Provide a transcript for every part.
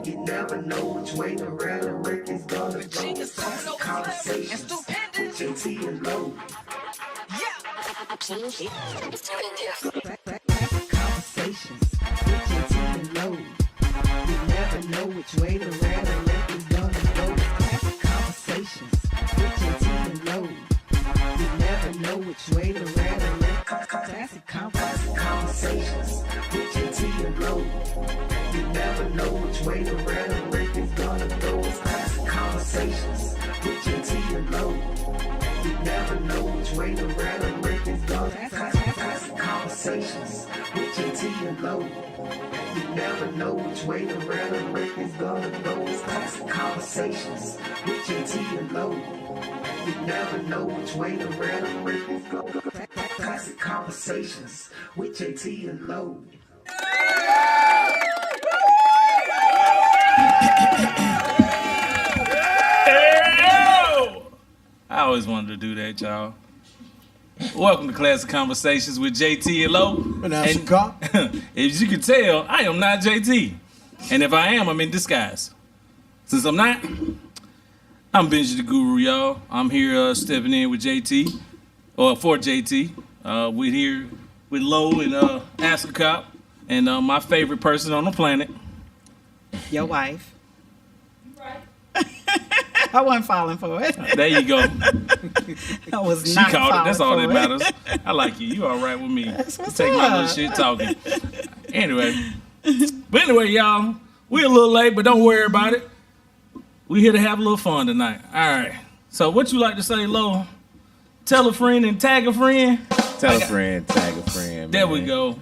You never know which way the rhetoric is gonna go. Classic Conversations with JT and Low. Classic Conversations with JT and Low. You never know which way the rhetoric is gonna go. Classic Conversations with JT and Low. You never know which way the rhetoric. Classic Conversations with JT and Low. You never know which way the rhetoric is gonna go. It's Classic Conversations with JT and Low. You never know which way the rhetoric is gonna go. Classic Conversations with JT and Low. You never know which way the rhetoric is gonna go. It's Classic Conversations with JT and Low. You never know which way the rhetoric is gonna go. Classic Conversations with JT and Low. I always wanted to do that, y'all. Welcome to Classic Conversations with JT and Low. And as you can tell, I am not JT. And if I am, I'm in disguise. Since I'm not, I'm Benji the Guru, y'all. I'm here stepping in with JT, or for JT. We're here with Low and Ask a Cop, and my favorite person on the planet. Your wife. I wasn't falling for it. There you go. I was She not called it. That's all falling that for matters. I like you. You all right with me. That's what's Take my little up. shit talking. Anyway. But anyway, y'all. We're a little late, but don't worry about it. We're here to have a little fun tonight. All right. So what you like to say, Lo? Tell a friend and tag a friend? Tell a friend, tag a friend. There man. we go.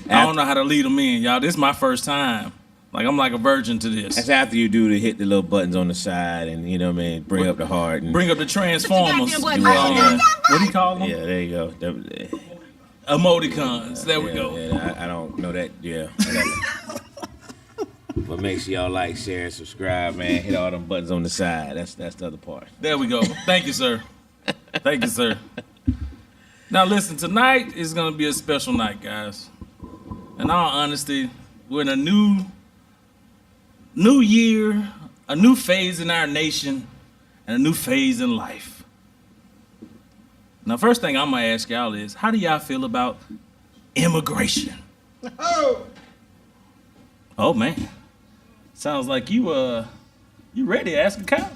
I don't know how to lead them in, y'all. This is my first time. Like, I'm like a virgin to this. That's after you do to hit the little buttons on the side and, you know what I mean, bring up the heart. And Bring up the Transformers. What What do you call them? yeah, there you go. Emoticons. There we go. Yeah, I don't know that. Yeah. But make sure y'all like, share, and subscribe, man. Hit all them buttons on the side. That's the other part. There we go. Thank you, sir. Thank you, sir. Now, listen, tonight is going to be a special night, guys. In all honesty, we're in a new year, a new phase in our nation, and a new phase in life. Now, first thing I'm going to ask y'all is, how do y'all feel about immigration? Oh, man. Sounds like you ready to ask a cop?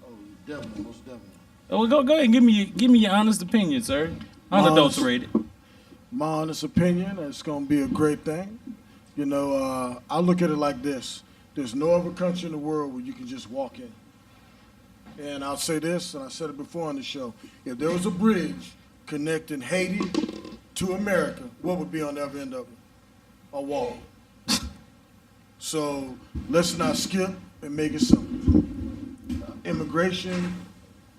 Oh, definitely, most definitely. Oh, well, go ahead and give me your honest opinion, sir. Unadulterated. My honest opinion, it's going to be a great thing. You know, I look at it like this. There's no other country in the world where you can just walk in. And I'll say this, and I said it before on the show. If there was a bridge connecting Haiti to America, what would be on the other end of it? A wall. So let's not skip and make it simple. Immigration,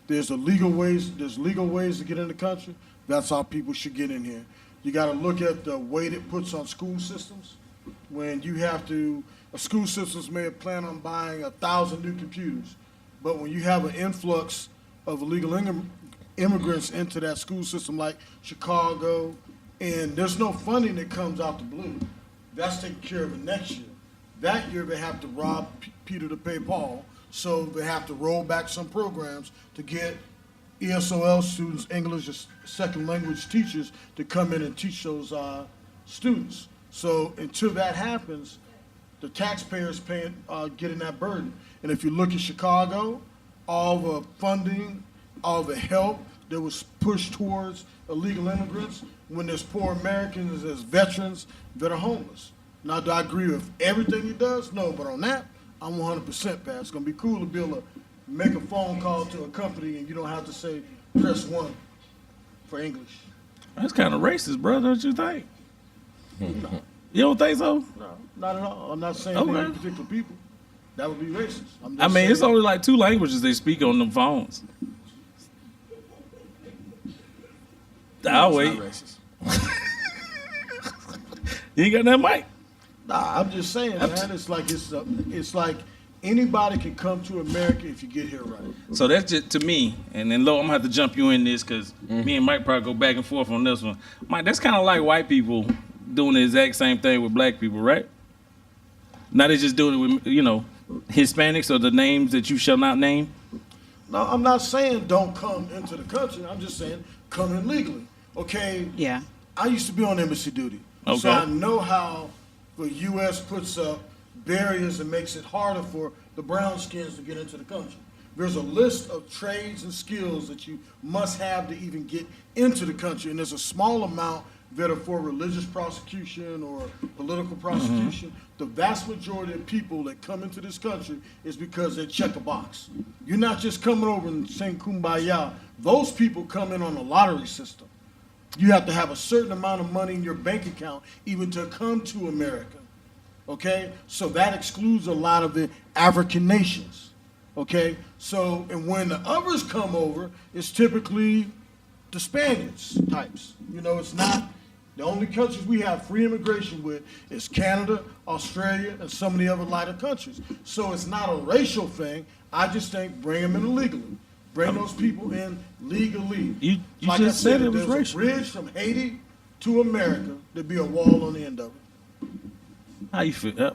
there's legal ways to get in the country. That's how people should get in here. You got to look at the weight it puts on school systems. When you have to, school systems may plan on buying 1,000 new computers, but when you have an influx of illegal immigrants into that school system like Chicago, and there's no funding that comes out the blue, that's taken care of it next year. That year they have to rob Peter to pay Paul, so they have to roll back some programs to get ESOL students, English as second language teachers, to come in and teach those students. So until that happens, the taxpayers getting that burden. And if you look at Chicago, all the funding, all the help that was pushed towards illegal immigrants, when there's poor Americans, there's veterans that are homeless. Now, do I agree with everything he does? No, but on that, I'm 100% Pat. It's going to be cool to be able to make a phone call to a company and you don't have to say, press 1 for English. That's kind of racist, bro, don't you think? No, You don't think so? not at all. I'm not saying Okay. any particular people. That would be racist. I'm just I mean, saying it's only like 2 languages they speak on them phones. I'll it's wait. not racist. You ain't got that mic? Nah, I'm just saying, man. It's like anybody can come to America if you get here right. So that's just to me, and then Lo, I'm gonna have to jump you in this because me and Mike probably go back and forth on this one. Mike, that's kind of like white people doing the exact same thing with black people, right? Now they just doing it with, Hispanics or the names that you shall not name. No, I'm not saying don't come into the country. I'm just saying come in legally. Okay? Yeah. I used to be on embassy duty. Okay. So I know how the U.S. puts up barriers and makes it harder for the brown skins to get into the country. There's a list of trades and skills that you must have to even get into the country, and there's a small amount that are for religious prosecution or political prosecution. The vast majority of people that come into this country is because they check a box. You're not just coming over and saying kumbaya. Those people come in on a lottery system. You have to have a certain amount of money in your bank account even to come to America. Okay? So that excludes a lot of the African nations. Okay? So, and when the others come over, it's typically the Spaniards types. It's not, the only countries we have free immigration with is Canada, Australia, and some of the other lighter countries. So it's not a racial thing. I just think bring them in illegally. Bring those people in legally. You Like just I said it was there's racial. a bridge from Haiti to America. There'd be a wall on the end of it. How you feel?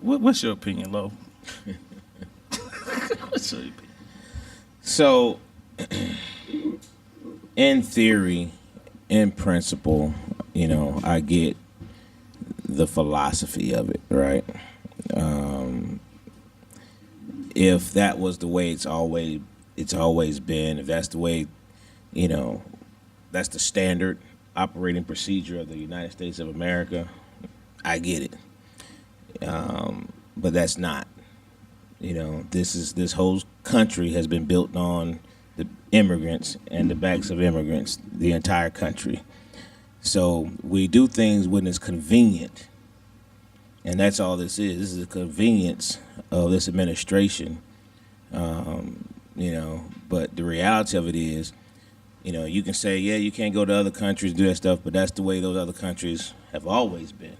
What's your opinion, Lo? What's your opinion? So, in theory, in principle, I get the philosophy of it, right? If that was the way it's always been, if that's the way, that's the standard operating procedure of the United States of America, I get it. But that's not. This whole country has been built on the immigrants and the backs of immigrants, the entire country. So we do things when it's convenient, and that's all this is. This is a convenience of this administration, But the reality of it is, you can say, yeah, you can't go to other countries, do that stuff, but that's the way those other countries have always been.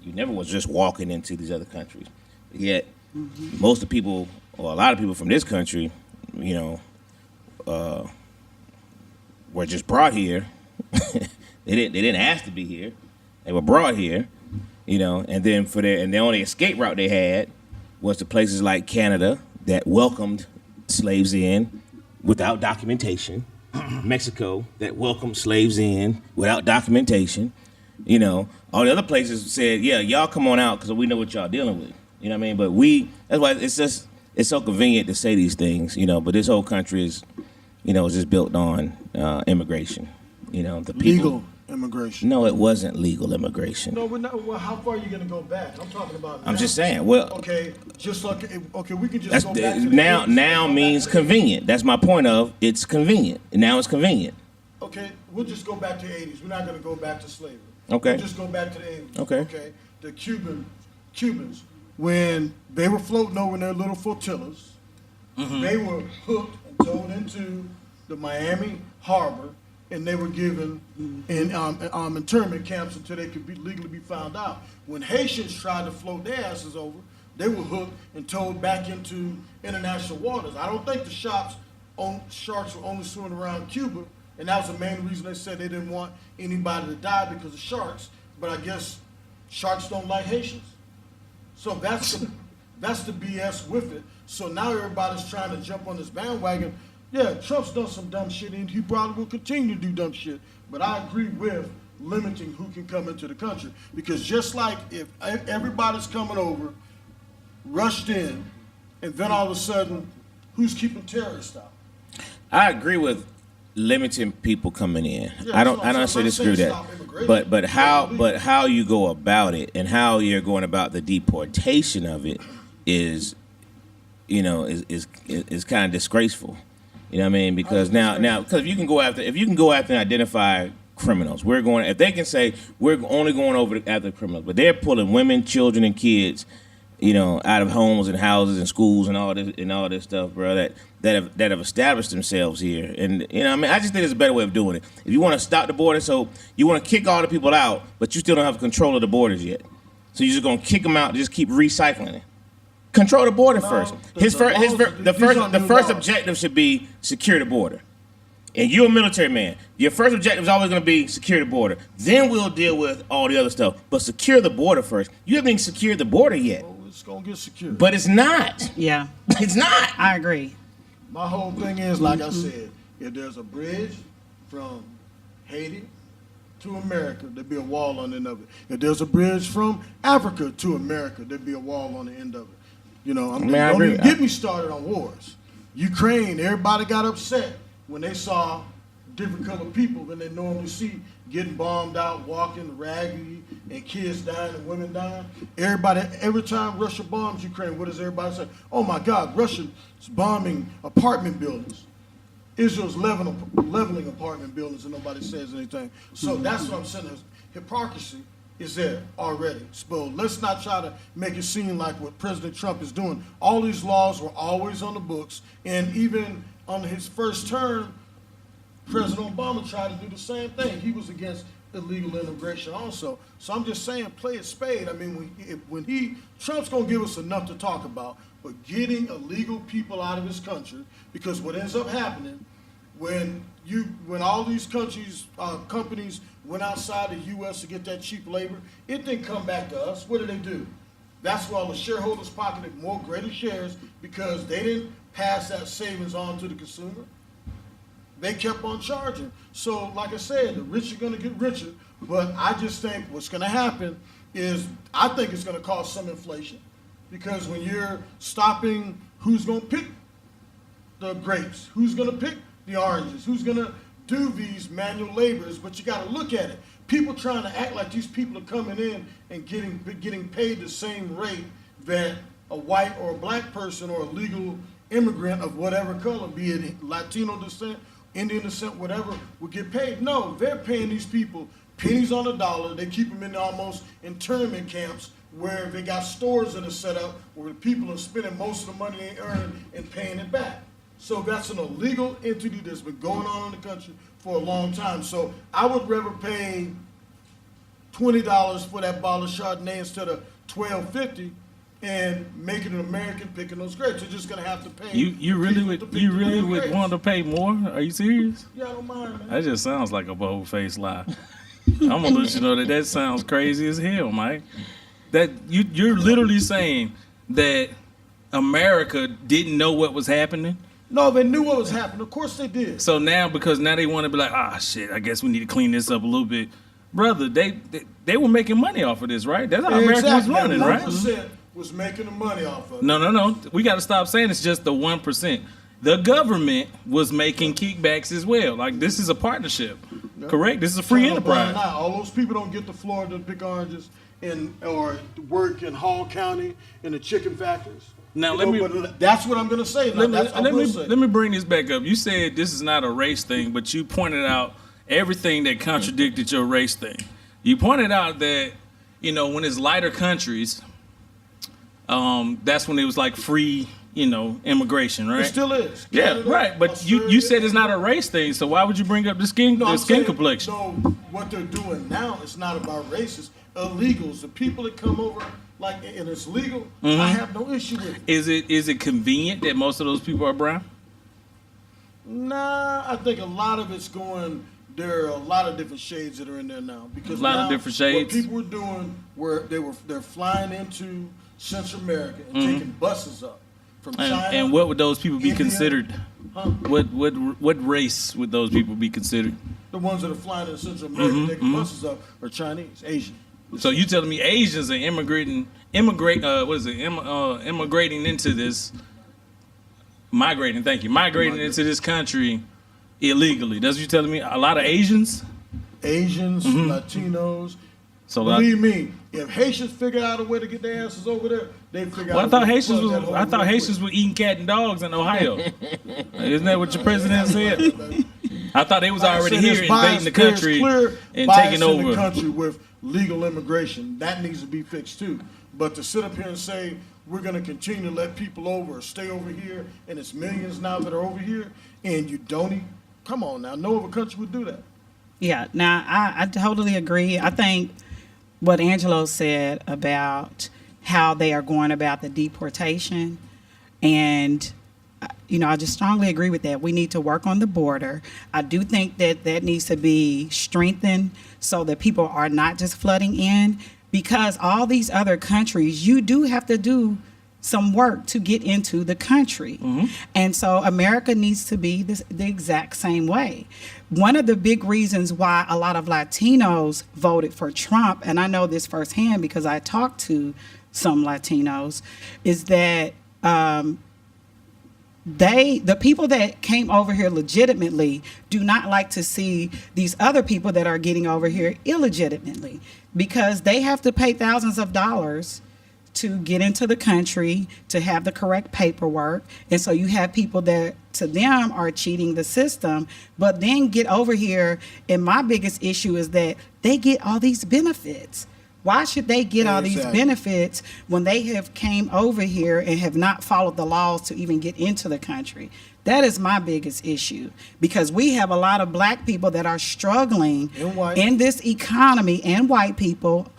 You never was just walking into these other countries. Yet, most of the people, or a lot of people from this country, were just brought here. They didn't ask to be here. They were brought here, and then and the only escape route they had was to places like Canada that welcomed slaves in without documentation. Mexico that welcomed slaves in without documentation. All the other places said, yeah, y'all come on out because we know what y'all dealing with. You know what I mean? But that's why it's so convenient to say these things, but this whole country is just built on immigration. The people. Legal immigration. No, it wasn't legal immigration. No, we're not. Well, how far are you going to go back? I'm talking about. I'm now. just saying. Well, Okay, just like we can just that's go back to the now. 80s. Now Go means back to the 80s. convenient. That's my point of it's convenient. Now it's convenient. Okay, we'll just go back to the 80s. We're not going to go back to slavery. Okay. We'll just go back to the 80s. Okay. Okay. The Cubans, when they were floating over in their little flotillas, they were hooked and towed into the Miami harbor, and they were given in internment camps until they could legally be found out. When Haitians tried to float their asses over, they were hooked and towed back into international waters. I don't think the sharks were only swimming around Cuba, and that was the main reason they said they didn't want anybody to die because of sharks. But I guess sharks don't like Haitians. So that's the BS with it. So now everybody's trying to jump on this bandwagon. Yeah, Trump's done some dumb shit, and he probably will continue to do dumb shit. But I agree with limiting who can come into the country. Because just like if everybody's coming over, rushed in, and then all of a sudden, who's keeping terrorists out? I agree with limiting people coming in. Yeah, I don't so I'm necessarily saying disagree with stop that. immigration. But how you go about it and how you're going about the deportation of it is kind of disgraceful. You know what I mean? Because because if you can go after and identify criminals, if they can say we're only going over after criminals, but they're pulling women, children, and kids, out of homes and houses and schools and all this stuff, bro, that have established themselves here. And I just think there's a better way of doing it. If you want to stop the border, so you want to kick all the people out, but you still don't have control of the borders yet. So you're just gonna kick them out and just keep recycling it. Control the border first. The first objective should be secure the border. And you're a military man. Your first objective is always going to be secure the border. Then we'll deal with all the other stuff. But secure the border first. You haven't even secured the border yet. Well, it's gonna get secured. But it's not. Yeah, It's not. I agree. My whole thing is, like I said, if there's a bridge from Haiti to America, there'd be a wall on the end of it. If there's a bridge from Africa to America, there'd be a wall on the end of it. You know, I don't agree. even get me started on wars. Ukraine, everybody got upset when they saw different colored people than they normally see getting bombed out, walking raggedy, and kids dying and women dying. Every time Russia bombs Ukraine, what does everybody say? Oh my God, Russia's bombing apartment buildings. Israel's leveling apartment buildings and nobody says anything. So that's what I'm saying. Hypocrisy is there already. So let's not try to make it seem like what President Trump is doing. All these laws were always on the books, and even on his first term, President Obama tried to do the same thing. He was against illegal immigration also. So I'm just saying, play it spade. I mean, Trump's gonna give us enough to talk about, but getting illegal people out of his country, because what ends up happening when all these companies went outside the U.S. to get that cheap labor, it didn't come back to us. What did they do? That's why the shareholders pocketed more greater shares, because they didn't pass that savings on to the consumer. They kept on charging. So, like I said, the rich are going to get richer, but I just think what's going to happen is I think it's going to cause some inflation, because when you're stopping who's going to pick the grapes, who's going to pick the oranges, who's going to do these manual labors, but you got to look at it. People trying to act like these people are coming in and getting paid the same rate that a white or a black person or a legal immigrant of whatever color, be it Latino descent, Indian descent, whatever, would get paid. No, they're paying these people pennies on the dollar. They keep them in almost internment camps where they got stores that are set up where people are spending most of the money they earn and paying it back. So that's an illegal entity that's been going on in the country for a long time. So I would rather pay $20 for that bottle of Chardonnay instead of $12.50 and making an American picking those grapes. You're just gonna have to pay. You really would want to pay more? Are you serious? Yeah, I don't mind, man. That just sounds like a bold-faced lie. I'm gonna let you know that sounds crazy as hell, Mike. That you're literally saying that America didn't know what was happening. No, they knew what was happening. Of course they did. So because now they want to be like, shit, I guess we need to clean this up a little bit, brother. They were making money off of this, right? That's how America was running, right? 1% was making the money off of it. No. We got to stop saying it's just the 1%. The government was making kickbacks as well. Like, this is a partnership, correct? This is a free enterprise. Now, all those people don't get to Florida to pick oranges or work in Hall County in the chicken factories. Now, But that's what I'm going to say. Let me bring this back up. You said this is not a race thing, but you pointed out everything that contradicted your race thing. You pointed out that, when it's lighter countries, that's when it was like free, immigration, right? It still is. Yeah, Canada, right. But Australia, you said it's not a race thing, so why would you bring up the skin complexion? No, what they're doing now is not about races. Illegals, the people that come over, and it's legal, I have no issue with it. Is it convenient that most of those people are brown? Nah, I think a lot of it's going. There are a lot of different shades that are in there now, because A lot of different shades? What people were doing they're flying into Central America and taking buses up from China. And what would those people be India. considered? Huh? What race would those people be considered? The ones that are flying in Central America taking buses up are Chinese, Asian. So you telling me Asians are immigrating into this, migrating into this country illegally? That's what you telling me? A lot of Asians? Latinos. So Believe me, if Haitians figure out a way to get their asses over there, they figure out. I thought Haitians were eating cat and dogs in Ohio. Isn't that what your president said? I thought they was already here invading the country and taking over. In the country with legal immigration, that needs to be fixed too. But to sit up here and say we're going to continue to let people over or stay over here, and it's millions now that are over here, and you don't come on now, no other country would do that. Yeah, now I totally agree. I think what Angelo said about how they are going about the deportation, and I just strongly agree with that. We need to work on the border. I do think that needs to be strengthened so that people are not just flooding in. because all these other countries, you do have to do some work to get into the country. And so America needs to be the exact same way. One of the big reasons why a lot of Latinos voted for Trump, and I know this firsthand because I talked to some Latinos, is that the people that came over here legitimately do not like to see these other people that are getting over here illegitimately, because they have to pay thousands of dollars to get into the country, to have the correct paperwork. And so you have people that to them are cheating the system, but then get over here. And my biggest issue is that they get all these benefits. Why should they get all these benefits when they have came over here and have not followed the laws to even get into the country? That is my biggest issue, because we have a lot of black people that are struggling in this economy, and white people.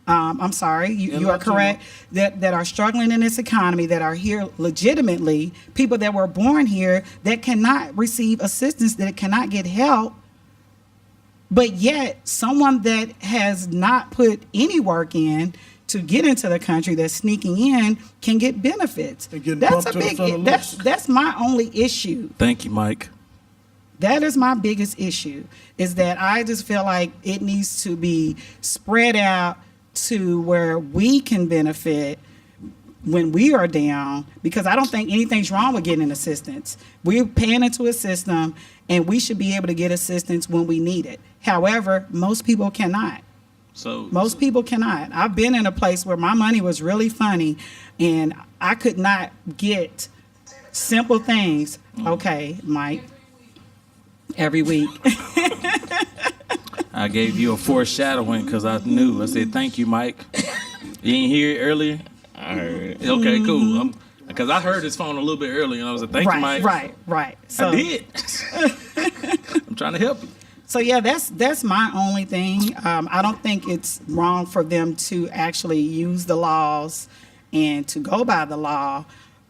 I'm sorry, you are correct, that are struggling in this economy, that are here legitimately, people that were born here that cannot receive assistance, that cannot get help. But yet someone that has not put any work in to get into the country, that's sneaking in, can get benefits. That's my only issue. Thank you, Mike. That is my biggest issue, is that I just feel like it needs to be spread out to where we can benefit when we are down, because I don't think anything's wrong with getting assistance. We're paying into a system, and we should be able to get assistance when we need it. However, most people cannot. Most people cannot. I've been in a place where my money was really funny, and I could not get simple things. Okay, Mike, every week. I gave you a foreshadowing because I knew. I said, thank you, Mike. You didn't hear it earlier? I heard it. Okay, cool. Because I heard his phone a little bit earlier, and I was like, thank you, Mike. Right. So, I did. I'm trying to help you. So, yeah, that's my only thing. I don't think it's wrong for them to actually use the laws and to go by the law,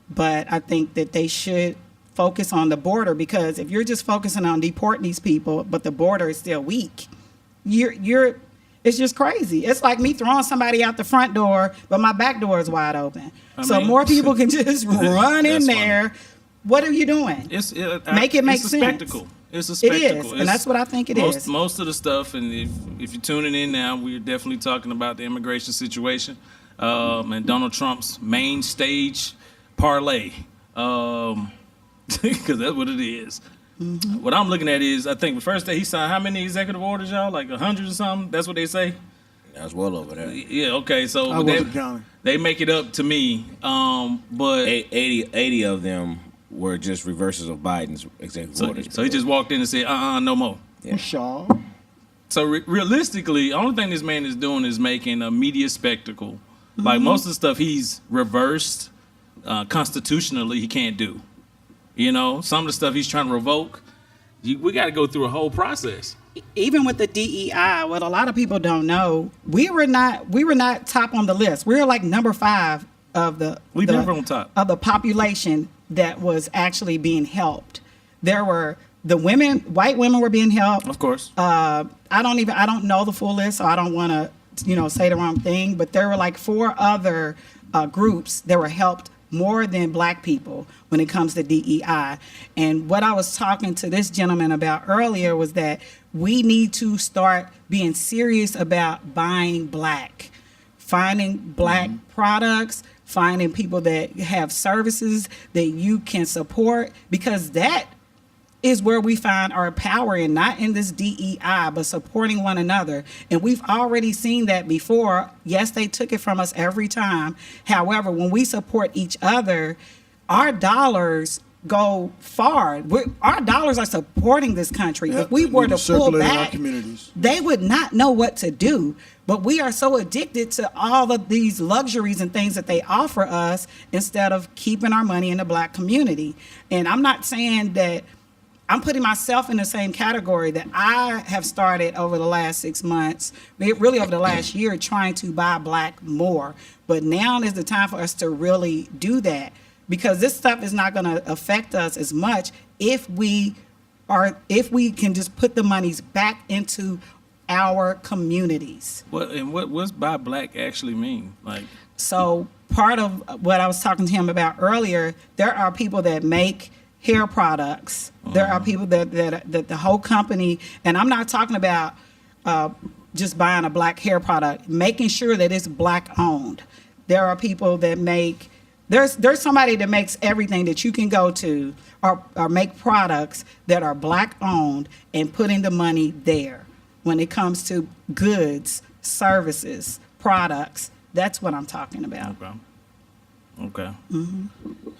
but I think that they should focus on the border, because if you're just focusing on deporting these people, but the border is still weak, it's just crazy. It's like me throwing somebody out the front door, but my back door is wide open. So more people can just run in there. Funny. What are you doing? Make it make sense. Spectacle. It's a spectacle. It is, and that's what I think it is. Most of the stuff, and if you're tuning in now, we're definitely talking about the immigration situation and Donald Trump's main stage parlay, because that's what it is. Mm-hmm. What I'm looking at is, I think the first day he signed how many executive orders, y'all? Like 100 or something? That's what they say? That's well over there. Yeah, okay. So I wasn't counting. They make it up to me. But 80 of them were just reverses of Biden's executive orders. So he just walked in and said, no more. Yeah. Shaw. So realistically, the only thing this man is doing is making a media spectacle. Mm-hmm. Like most of the stuff he's reversed constitutionally, he can't do. You know, some of the stuff he's trying to revoke, we got to go through a whole process. Even with the DEI, what a lot of people don't know, we were not top on the list. We were like number 5 of We've never on top of the population that was actually being helped. There were the women, white women were being helped. Of course. I don't know the full list, so I don't want to, say the wrong thing. But there were like 4 other groups that were helped more than black people when it comes to DEI. And what I was talking to this gentleman about earlier was that we need to start being serious about buying black, finding black products, finding people that have services that you can support, because that is where we find our power in, not in this DEI, but supporting one another. And we've already seen that before. Yes, they took it from us every time. However, when we support each other, our dollars go far. Our dollars are supporting this country. Yep, if we were to pull back, they would not know what to do. But we are so addicted to all of these luxuries and things that they offer us instead of keeping our money in the black community. And I'm not saying that I'm putting myself in the same category that I have started over the last 6 months, really over the last year, trying to buy black more. But now is the time for us to really do that, because this stuff is not going to affect us as much if we can just put the monies back into our communities. What's buy black actually mean? Like, So part of what I was talking to him about earlier, there are people that make hair products. There are people that the whole company, and I'm not talking about just buying a black hair product, making sure that it's black owned. There are people that make, there's somebody that makes everything that you can go to or make products that are black owned and putting the money there. When it comes to goods, services, products, that's what I'm talking about. okay.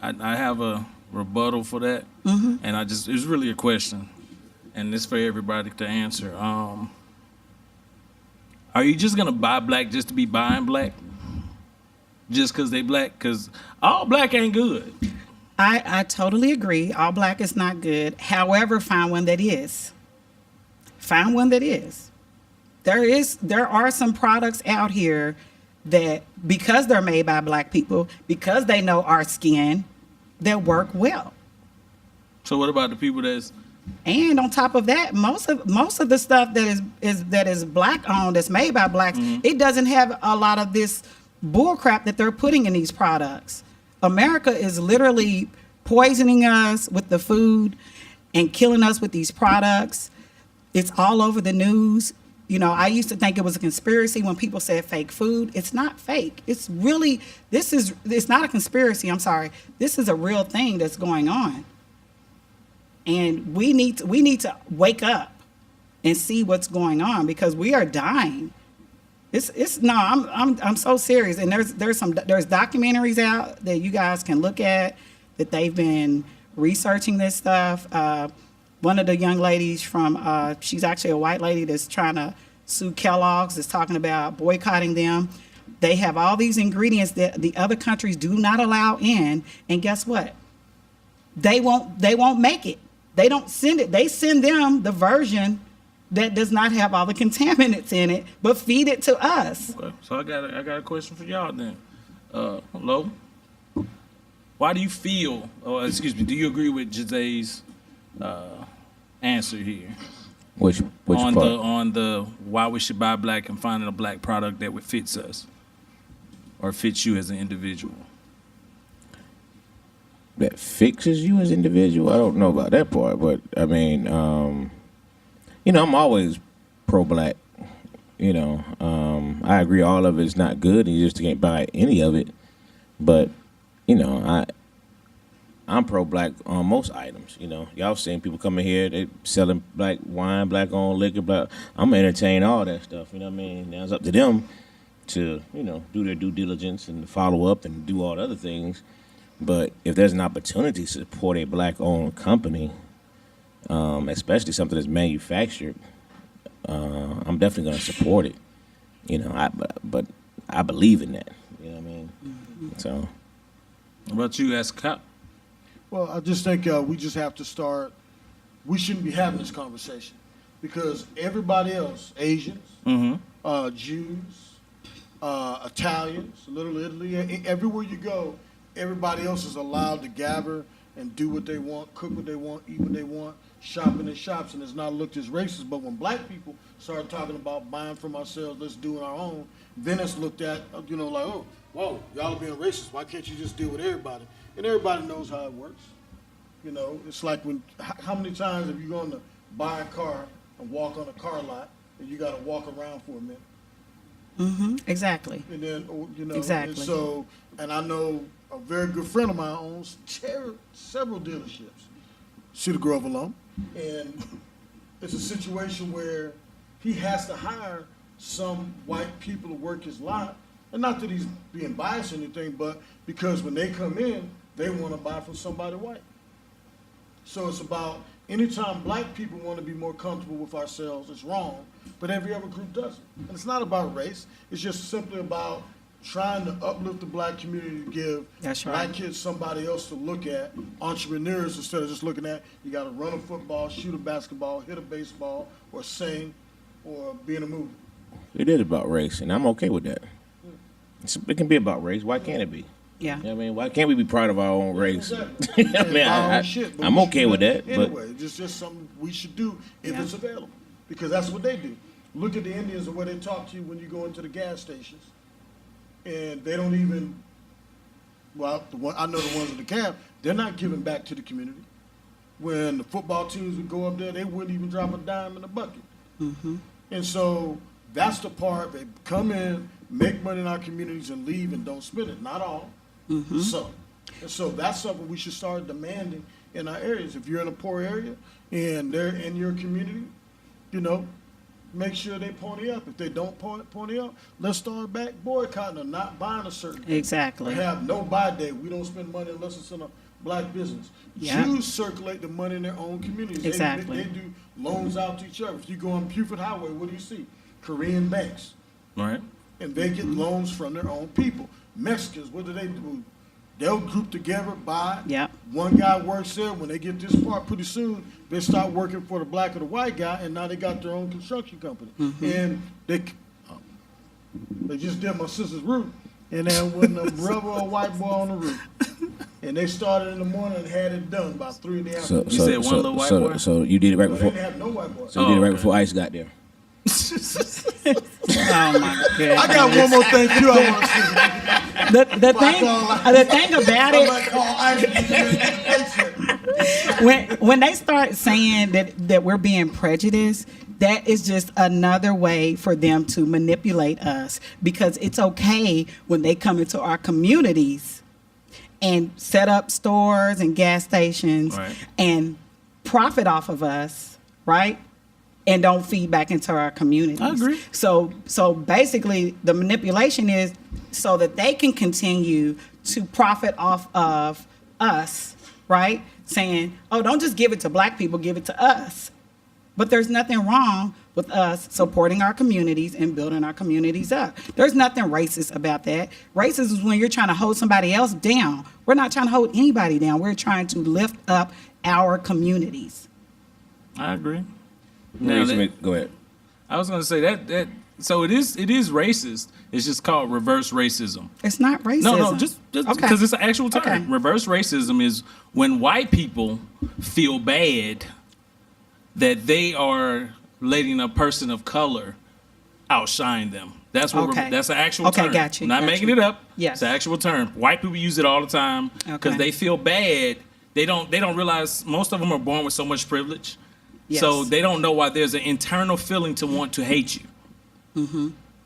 I have a rebuttal for that, and it's really a question, and it's for everybody to answer. Are you just gonna buy black just to be buying black, just because they black? Because all black ain't good. I totally agree. All black is not good. However, find one that is. Find one that is. There are some products out here that, because they're made by black people, because they know our skin, that work well. So what about the people that's And on top of that, most of the stuff that is black owned, that's made by blacks, it doesn't have a lot of this bull crap that they're putting in these products. America is literally poisoning us with the food and killing us with these products. It's all over the news. You know, I used to think it was a conspiracy when people said fake food. It's not fake. It's really, it's not a conspiracy. I'm sorry. This is a real thing that's going on. And we need to wake up and see what's going on, because we are dying. I'm so serious. And there's documentaries out that you guys can look at, that they've been researching this stuff. One of the young ladies from, she's actually a white lady that's trying to sue Kellogg's, is talking about boycotting them. They have all these ingredients that the other countries do not allow in, and guess what? They won't make it. They don't send it. They send them the version that does not have all the contaminants in it, but feed it to us. Okay, so I got a question for y'all then. Hello? Why do you feel, do you agree with Jose's answer here? Which on part? On the why we should buy black and finding a black product that would fits us or fits you as an individual? That fixes you as an individual? I don't know about that part, but I mean, you know, I'm always pro-black. You know, I agree all of it's not good, and you just can't buy any of it. But you know, I'm pro-black on most items. You know, y'all seen people coming here, they selling black wine, black-owned liquor, black. I'm gonna entertain all that stuff. You know what I mean? Now it's up to them to, you know, do their due diligence and follow up and do all the other things. But if there's an opportunity to support a black-owned company, especially something that's manufactured, I'm definitely going to support it. You know, but I believe in that. You know what I mean? So. What about you, as a cop? Well, I just think we just have to start. We shouldn't be having this conversation, because everybody else, Asians, Jews, Italians, Little Italy, everywhere you go, everybody else is allowed to gather and do what they want, cook what they want, eat what they want, shop in their shops, and it's not looked as racist. But when black people start talking about buying from ourselves, let's do it our own, then it's looked at, you know, like, oh, whoa, y'all are being racist. Why can't you just deal with everybody? And everybody knows how it works. You know, it's like how many times have you gone to buy a car and walk on a car lot and you got to walk around for a minute? Exactly. And then, you know, Exactly. and so, and I know a very good friend of mine owns several dealerships, Cedar Grove alum, and it's a situation where he has to hire some white people to work his lot, and not that he's being biased or anything, but because when they come in, they want to buy from somebody white. So it's about, anytime black people want to be more comfortable with ourselves, it's wrong, but every other group doesn't. And it's not about race, it's just simply about trying to uplift the black community to give black kids somebody else to look at, entrepreneurs, instead of just looking at, you got to run a football, shoot a basketball, hit a baseball, or sing, or be in a movie. It is about race, and I'm okay with that. It can be about race. Why can't it be? Yeah. You know what I mean, why can't we be proud of our own race? Exactly. I mean, I'm okay with that. Anyway, it's just something we should do if it's available, because that's what they do. look at the Indians and where they talk to you when you go into the gas stations, and they don't even. Well, I know the ones in the cab. They're not giving back to the community. When the football teams would go up there, they wouldn't even drop a dime in the bucket. And so that's the part. They come in, make money in our communities, and leave and don't spend it. Not all, some. And so that's something we should start demanding in our areas. If you're in a poor area and they're in your community, make sure they pony up. If they don't pony up, let's start back boycotting or not buying a certain thing. Exactly. Or have no buy day. We don't spend money unless it's in a black business. Yeah. Jews circulate the money in their own communities. Exactly. They do loans out to each other. If you go on Buford Highway, what do you see? Korean banks. Right. And they get loans from their own people. Mexicans, what do? They'll group together, buy. Yep. One guy works there. When they get this part, pretty soon they start working for the black or the white guy, and now they got their own construction company. And they just did my sister's roof, and then when a brother or a white boy on the roof, and they started in the morning and had it done by 3 in the afternoon. You said one little white boy? So you did it right They before. didn't have no white boy. So you did it right before ICE got there. Oh my goodness. I got one more thing too I want to see. The thing about it, Somebody call ICE. when they start saying that we're being prejudiced, that is just another way for them to manipulate us, because it's okay when they come into our communities and set up stores and gas stations Right. and profit off of us, right? And don't feed back into our communities. I agree. So basically the manipulation is so that they can continue to profit off of us, right? Saying, oh, don't just give it to black people, give it to us. But there's nothing wrong with us supporting our communities and building our communities up. There's nothing racist about that. Racist is when you're trying to hold somebody else down. We're not trying to hold anybody down. We're trying to lift up our communities. I agree. Now, Go ahead. I was going to say that so it is racist. It's just called reverse racism. It's not racism. No, just Okay. because it's an actual term. Okay. Reverse racism is when white people feel bad that they are letting a person of color outshine them. That's what Okay. that's an actual Okay, term. got you, Not got making you. it up. Yes. It's an actual term. White people use it all the time because Okay. they feel bad. They don't realize most of them are born with so much privilege. Yes. So they don't know why there's an internal feeling to want to hate you.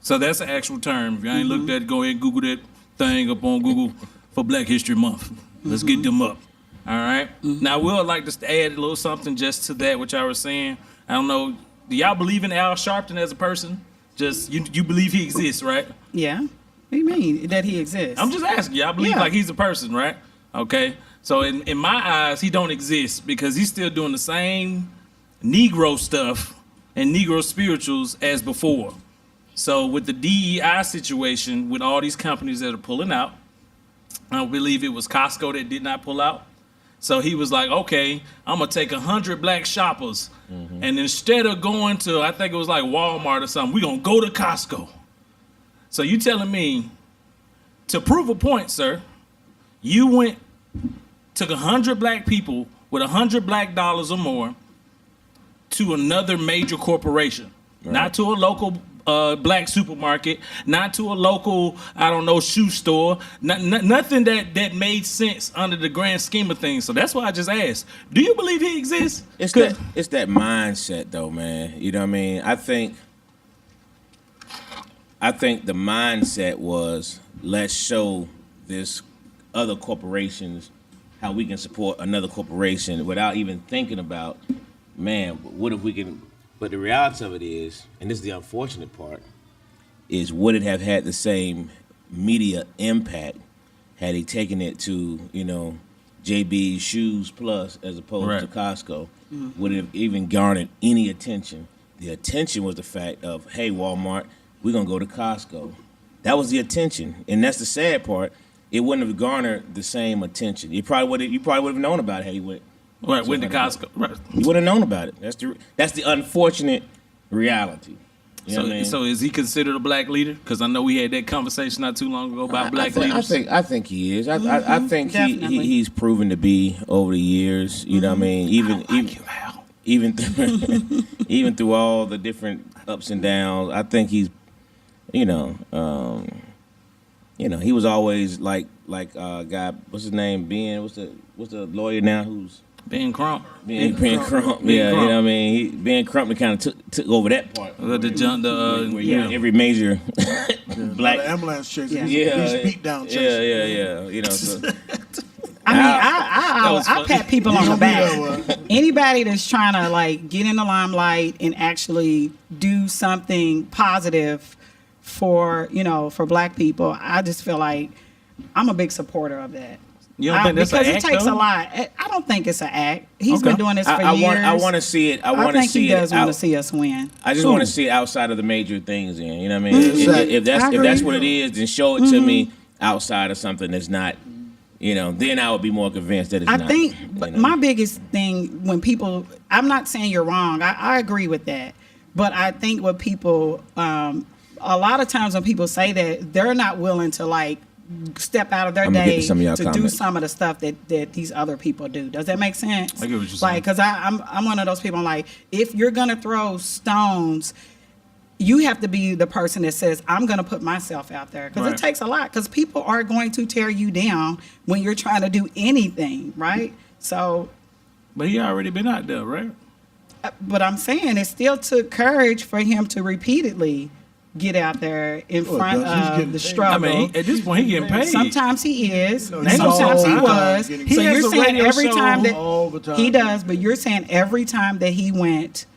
So that's an actual term. If you ain't looked at it, go ahead and Google that thing up on Google for Black History Month. Let's get them up. All right? Now, I would like to add a little something just to that, which I was saying. I don't know. Do y'all believe in Al Sharpton as a person? Just, you believe he exists, right? Yeah. What do you mean that he exists? I'm just asking you. I believe Yeah. like he's a person, right? Okay. So in my eyes, he don't exist because he's still doing the same Negro stuff and Negro spirituals as before. So with the DEI situation, with all these companies that are pulling out, I believe it was Costco that did not pull out. So he was like, okay, I'm going to take 100 black shoppers. And instead of going to, I think it was like Walmart or something, we're going to go to Costco. So you telling me, to prove a point, sir, you took 100 black people with $100 black or more to another major corporation, not to a local black supermarket, not to a local, I don't know, shoe store, nothing that made sense under the grand scheme of things. So that's why I just asked, do you believe he exists? It's that mindset, though, man. You know what I mean? I think the mindset was, let's show this other corporations how we can support another corporation without even thinking about, man, what if we can. But the reality of it is, and this is the unfortunate part, is would it have had the same media impact had he taken it to, JB's Shoes Plus as opposed to Costco? Would it have even garnered any attention? The attention was the fact of, hey, Walmart, we're going to go to Costco. That was the attention. And that's the sad part. It wouldn't have garnered the same attention. You probably would have known about it had he went. Right, went to Costco. Right. You would have known about it. That's the unfortunate reality. You know what I mean? So is he considered a black leader? Because I know we had that conversation not too long ago about black leaders. I think he is. I think definitely. he's proven to be over the years. You know what I mean? Even even through even through all the different ups and downs. I think he's, you know, he was always like guy. What's his name? Ben. What's the lawyer now? Who's Ben Crump. Ben Crump. Yeah, you know what I mean. Ben Crump kind of took over that part. Where Every major black The ambulance chase. Yeah. He's beat down chase. yeah. You know, so I mean, That was I funny. pat people on You the gonna be back. Anybody that's trying to like get in the limelight and actually do something positive for Black people, I just feel like I'm a big supporter of that. You don't think that's because an it act, takes though? a lot. I don't think it's an act. He's Okay. been doing this for I years. want to see it. I think he does want to see us win. I just want to see it outside of the major things. You know what I mean? Exactly. If I that's agree. what it is, then show it to me outside of something that's not. Then I would be more convinced that it's I not. think you know? my biggest thing when people, I'm not saying you're wrong. I agree with that. But I think what people, a lot of times when people say that, they're not willing to like step out of their I'm gonna get day to some of y'all to do comments. some of the stuff that these other people do. Does that make sense? I get what you're saying. Like, because I'm one of those people. I'm like, if you're gonna throw stones, you have to be the person that says, I'm going to put myself out there. Because Right. it takes a lot. Because people are going to tear you down when you're trying to do anything, right? So, But he already been out there, right? but I'm saying it still took courage for him to repeatedly get out there in Well, front he's getting of the paid. I struggle. mean, at this point, he getting paid. Sometimes he is. No, he's Sometimes all he the time was. getting So paid. He has you're a saying radio every show time that all the time. he does, but you're saying every time that he went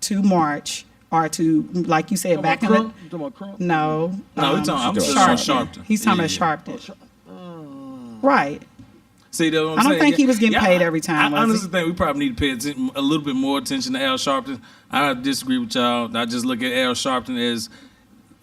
to March or to, like you said, back in the You talking about Crump? no, No, I'm talking Sharpton. Sharpton. He's talking Yeah, about yeah. Sharpton. Right. See, that's what I'm I don't saying. think he was getting paid every time, I was honestly think we probably need to pay a little bit more attention to Al Sharpton. I disagree with y'all. I just look at Al Sharpton as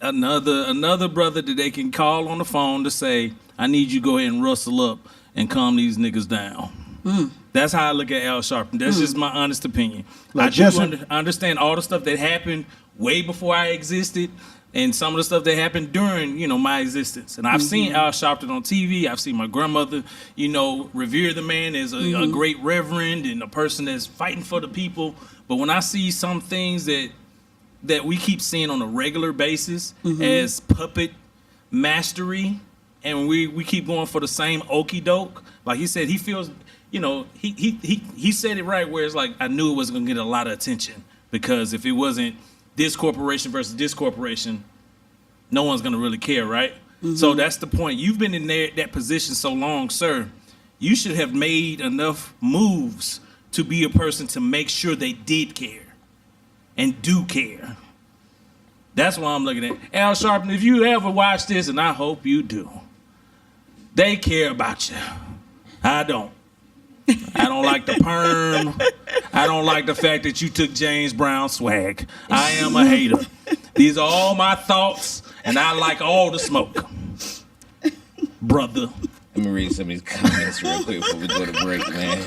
another brother that they can call on the phone to say, I need you to go ahead and rustle up and calm these niggas down. That's how I look at Al Sharpton. That's just my honest opinion. Like I Jesse- understand all the stuff that happened way before I existed, and some of the stuff that happened during, my existence. And I've seen Al Sharpton on TV. I've seen my grandmother, revere the man as a great reverend and a person that's fighting for the people. But when I see some things that we keep seeing on a regular basis as puppet mastery, and we keep going for the same okey doke, like he said, he feels, he said it right where it's like, I knew it wasn't going to get a lot of attention, because if it wasn't this corporation versus this corporation, no one's going to really care, right? So that's the point. You've been in that position so long, sir. You should have made enough moves to be a person to make sure they did care and do care. That's what I'm looking at. Al Sharpton, if you ever watch this, and I hope you do, they care about you. I don't. I don't like the perm. I don't like the fact that you took James Brown's swag. I am a hater. These are all my thoughts, and I like all the smoke. Brother. Let me read some of these comments real quick before we go to break, man.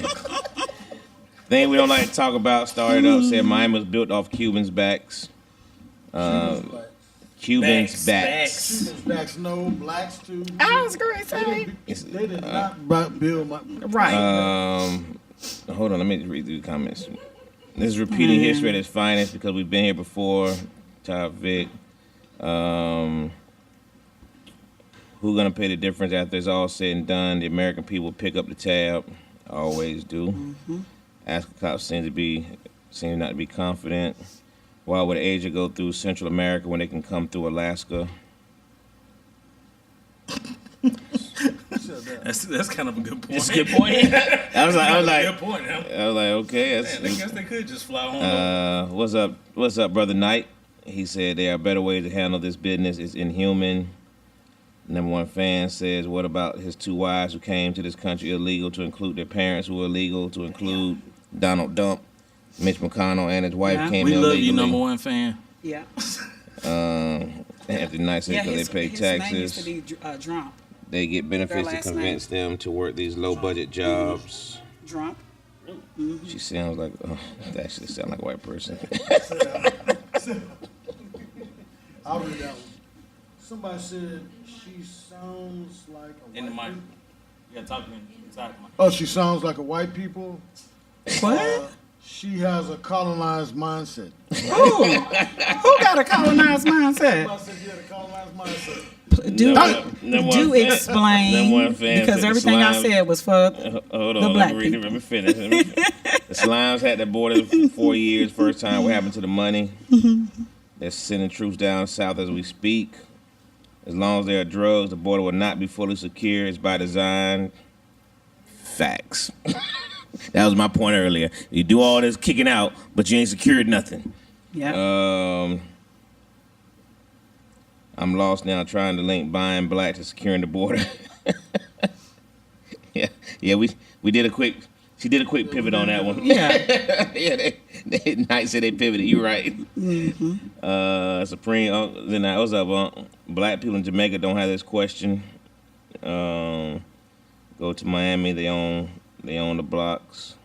Thing we don't like to talk about started up, said Miami was built off Cubans' backs. Cubans' backs. Blacks no, blacks too. I was going to say. They did not build my. Right. Hold on, let me read through the comments. This is repeating history at its finest because we've been here before. Top Vic. Who gonna pay the difference after it's all said and done? The American people pick up the tab. Always do. Ask cops seem not to be confident. Why would Asia go through Central America when they can come through Alaska? That's kind of a good point. That's a good point. I was like, good point. Huh? okay. Man, I guess they could just fly on. What's up, brother Knight? He said there are better ways to handle this business. It's inhuman. Number one fan says, what about his two wives who came to this country illegal, to include their parents who were illegal, to include Donald Dump, Mitch McConnell, and his wife Yeah. came We illegally. love you, number one fan. Yeah. Anthony Knight said because they pay his name used taxes, to be Drump. they get benefits to last convince them to work these low-budget jobs. Drump. She sounds like, that actually sounds like a white person. I'll read that one. Somebody said she sounds like a In the white mic. people. You gotta talk to me inside the mic. Oh, she sounds like a white people. What? She has a colonized mindset. Who got a colonized mindset? I said she had a colonized mindset. Do explain, because everything I said was for Hold the on, black let people. me finish. The Slimes had the border for 4 years. First time, what happened to the money? They're sending troops down south as we speak. As long as there are drugs, the border will not be fully secure. It's by design. Facts. That was my point earlier. You do all this kicking out, but you ain't secured nothing. Yeah. I'm lost now trying to link buying black to securing the border. Yeah, we did a quick. She did a quick pivot on that one. Yeah. Yeah, they Knight said they pivoted. You right. Supreme. Then I was up. Black people in Jamaica don't have this question. Go to Miami. They own the blocks.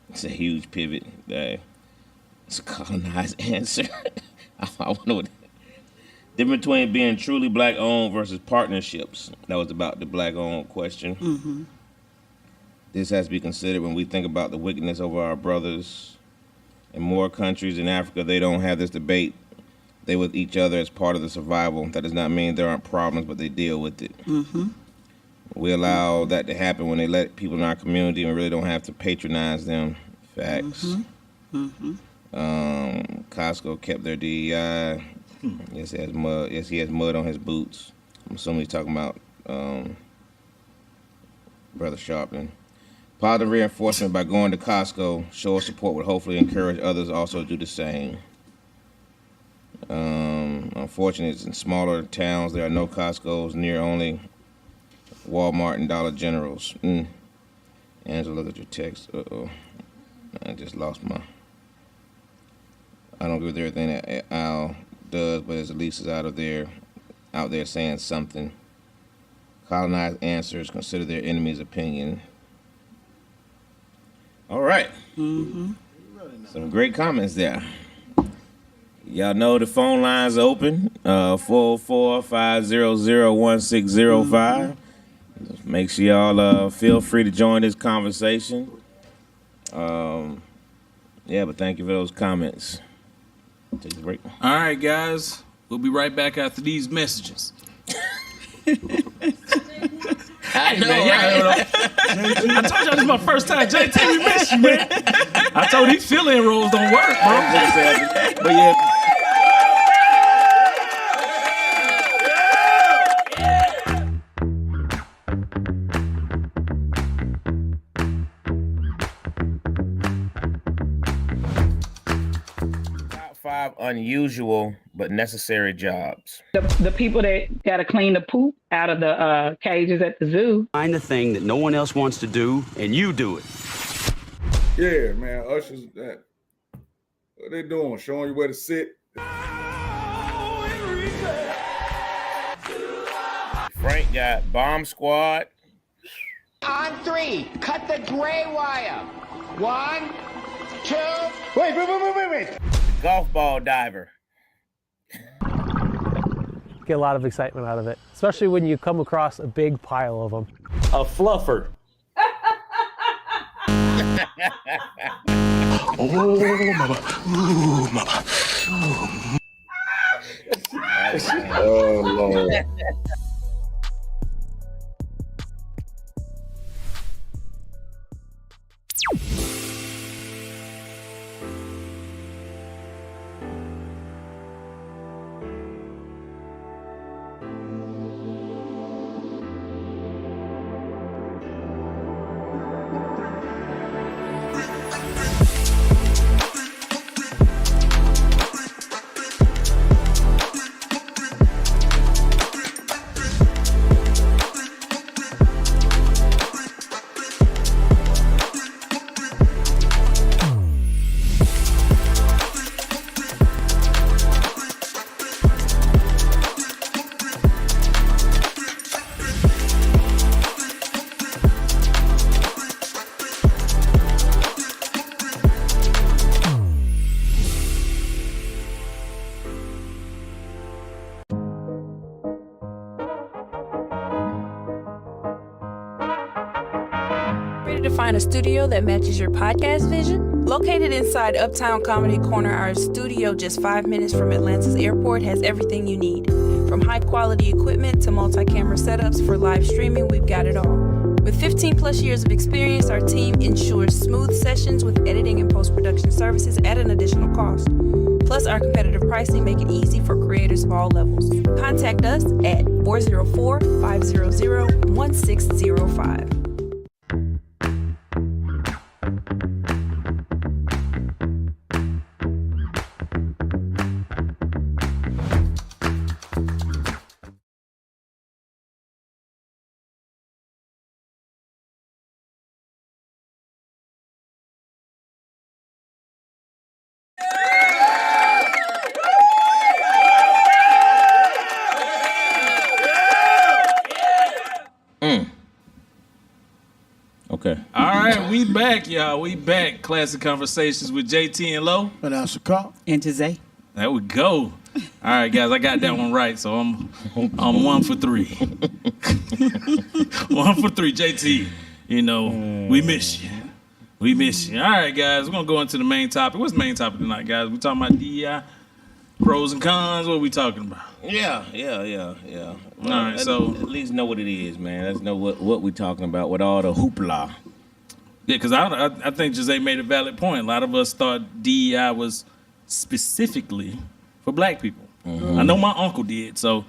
It's a huge pivot. It's a colonized answer. I wonder what. Difference between being truly black owned versus partnerships. That was about the black owned question. Mm-hmm. This has to be considered when we think about the wickedness of our brothers. In more countries in Africa, they don't have this debate. They with each other as part of the survival. That does not mean there aren't problems, but they deal with it. Mm-hmm. We allow that to happen when they let people in our community and we really don't have to patronize them. Facts. Mm-hmm. Mm-hmm. Costco kept their DEI. Yes, he has mud. Yes, he has mud on his boots. I'm assuming he's talking about Brother Sharpton. Positive reinforcement by going to Costco. Show of support would hopefully encourage others also to do the same. Unfortunately, in smaller towns, there are no Costco's near, only Walmart and Dollar Generals. Angela, look at your text. I just lost my. I don't agree with everything that Al does, but at least is out there saying something. Colonized answers consider their enemy's opinion. All right. Mm-hmm. Some great comments there. Y'all know the phone line's open. 404-500-1605. Make sure y'all feel free to join this conversation. But thank you for those comments. Take a break. All right, guys. We'll be right back after these messages. I know, right? I told y'all this is my first time. JT, we miss you, man. I told these fill-in rolls don't work, bro. But yeah. Top 5 unusual but necessary jobs. The people that got to clean the poop out of the cages at the zoo. Find the thing that no one else wants to do, and you do it. Yeah, man. Ushers, what they doing? Showing you where to sit. Frank got bomb squad. On 3, cut the gray wire. 1, 2. Wait. Golf ball diver. Get a lot of excitement out of it, especially when you come across a big pile of them. A fluffer. Oh, mama. Ooh, mama. Oh, Lord. Ready to find a studio that matches your podcast vision? Located inside Uptown Comedy Corner, our studio just 5 minutes from Atlanta's airport has everything you need. From high-quality equipment to multi-camera setups for live streaming, we've got it all. With 15 plus years of experience, our team ensures smooth sessions with editing and post-production services at an additional cost. Plus, our competitive pricing make it easy for creators of all levels. Contact us at 404-500-1605. Okay. All right, we back, y'all. We back. Classic Conversations with JT and Lo. And that's a cop. And Jose. There we go. All right, guys, I got that one right, so I'm 1 for 3. 1 for 3, JT. You know, we miss you. We miss you. All right, guys, we're gonna go into the main topic. What's the main topic tonight, guys? We talking about DEI, pros and cons. What are we talking about? Yeah. All right, so at least know what it is, man. Let's know what we're talking about with all the hoopla. Yeah, because I think Jose made a valid point. A lot of us thought DEI was specifically for black people. Mm-hmm. I know my uncle did, so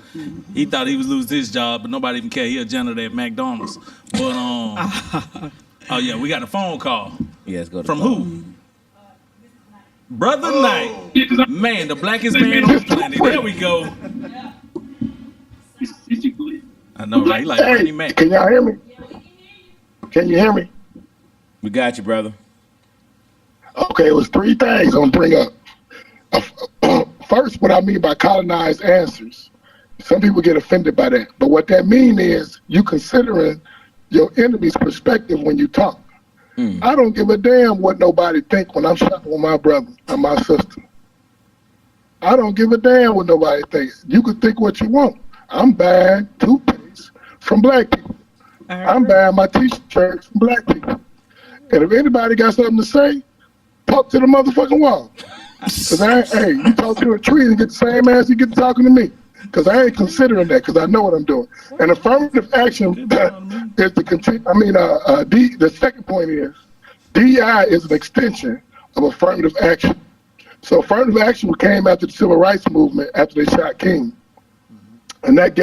he thought he was losing his job, but nobody even cared. He a janitor at McDonald's. But oh yeah, we got a phone call. Yeah, let's go to From the who? Brother Knight. Man, the blackest man on the planet. There we go. I know, right? He like Bernie Mac. Can y'all hear me? Can you hear me? We got you, brother. Okay, it was 3 things I'm gonna bring up. First, what I mean by colonized answers. Some people get offended by that, but what that means is you considering your enemy's perspective when you talk. I don't give a damn what nobody think when I'm shopping with my brother or my sister. I don't give a damn what nobody thinks. You can think what you want. I'm buying toothpaste from black people. I'm buying my t-shirts from black people. And if anybody got something to say, talk to the motherfucking wall. Cause you talk to a tree and get the same ass you get talking to me. Cause I ain't considering that. Cause I know what I'm doing. And affirmative action is the continue. The second point is DEI is an extension of affirmative action. So affirmative action came after the civil rights movement after they shot King, and that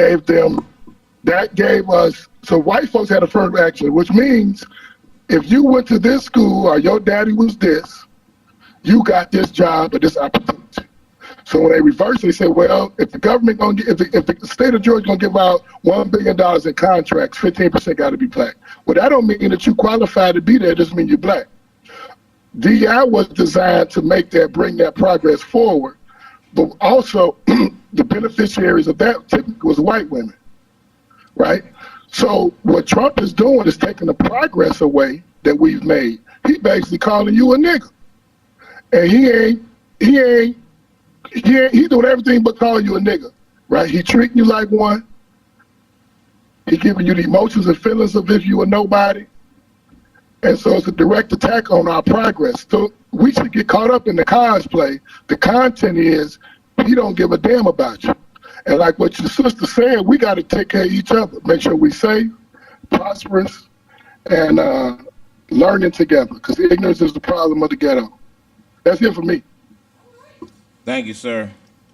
gave us. So white folks had affirmative action, which means if you went to this school or your daddy was this, you got this job or this opportunity. So when they reversed, they said, well, if the government if the state of Georgia gonna give out $1 billion in contracts, 15% got to be black. Well, that don't mean that you qualify to be there. It just mean you're black. DEI was designed to bring that progress forward, but also the beneficiaries of that typically was white women, right? So what Trump is doing is taking the progress away that we've made. He basically calling you a nigga, and he doing everything but calling you a nigga, right? He treating you like one. He giving you the emotions and feelings of if you a nobody. And so it's a direct attack on our progress. So we should get caught up in the cosplay. The content is he don't give a damn about you. And like what your sister said, we got to take care of each other. Make sure we safe, prosperous, and learning together. Because ignorance is the problem of the ghetto. That's it for me. Thank you, sir.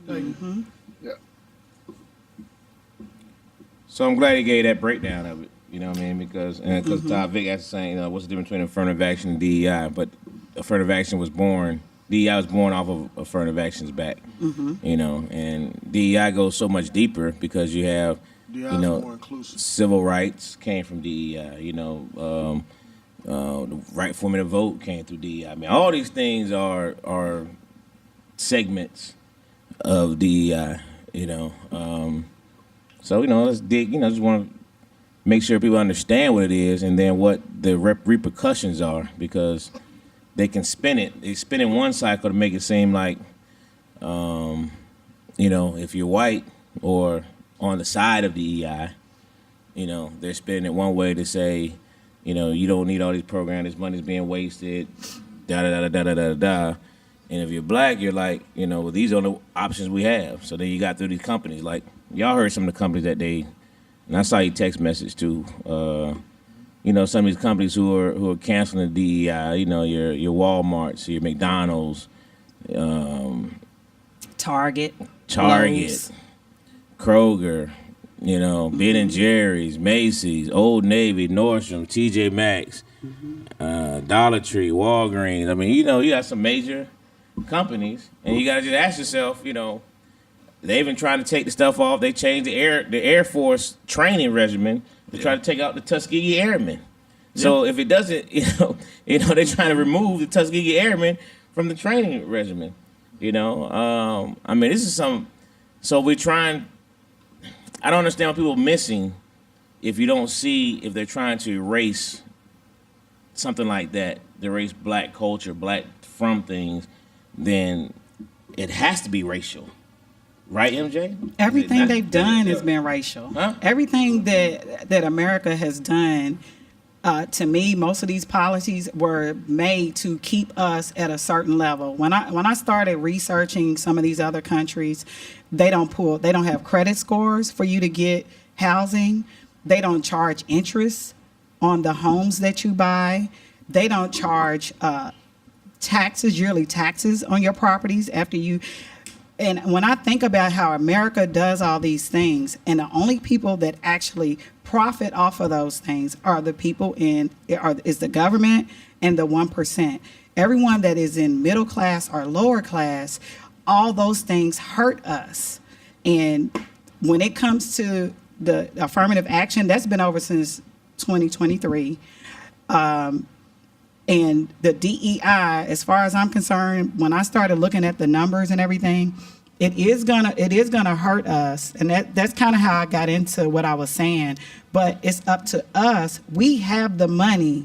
Mm-hmm. Yeah. So I'm glad he gave that breakdown of it. You know what I mean? Because Todd Vick asked saying, what's the difference between affirmative action and DEI? But affirmative action was born. DEI was born off of affirmative action's back. You know, and DEI goes so much deeper because you have, more inclusive. Civil rights came from DEI. You know, the right for women to vote came through DEI. I mean, all these things are segments of DEI. You know, so let's dig. Just want to make sure people understand what it is and then what the repercussions are, because they can spin it. They spin in one cycle to make it seem like, if you're white or on the side of DEI, they're spinning it one way to say, You know, you don't need all these programs. This money's being wasted. Da da da da da da da. And if you're black, you're like, you know, well, these are the options we have. So then you got through these companies. Like, y'all heard some of the companies that they, and I saw your text message too. You know, some of these companies who are canceling the DEI. You know, your Walmarts, your McDonald's, Target, Lowe's. Kroger. You know, Ben and Jerry's, Macy's, Old Navy, Nordstrom, TJ Maxx, Dollar Tree, Walgreens. I mean, you know, you got some major companies, and you gotta just ask yourself, you know, they've been trying to take the stuff off. They changed the Air Force training regimen to try to take out the Tuskegee Airmen. So if it doesn't, you know, they're trying to remove the Tuskegee Airmen from the training regimen. You know, I mean, this is some. So we're trying. I don't understand what people are missing if you don't see if they're trying to erase something like that, to erase black culture, black from things, then it has to be racial. Right, MJ? Everything they've done has been racial. Huh? Everything that America has done, to me, most of these policies were made to keep us at a certain level. When I started researching some of these other countries, they don't have credit scores for you to get housing. They don't charge interest on the homes that you buy. They don't charge yearly taxes on your properties after you. And when I think about how America does all these things, and the only people that actually profit off of those things are the people is the government and the 1%. Everyone that is in middle class or lower class, all those things hurt us. And when it comes to the affirmative action, that's been over since 2023. And the DEI, as far as I'm concerned, when I started looking at the numbers and everything, it is gonna hurt us. And that's kind of how I got into what I was saying. But it's up to us. We have the money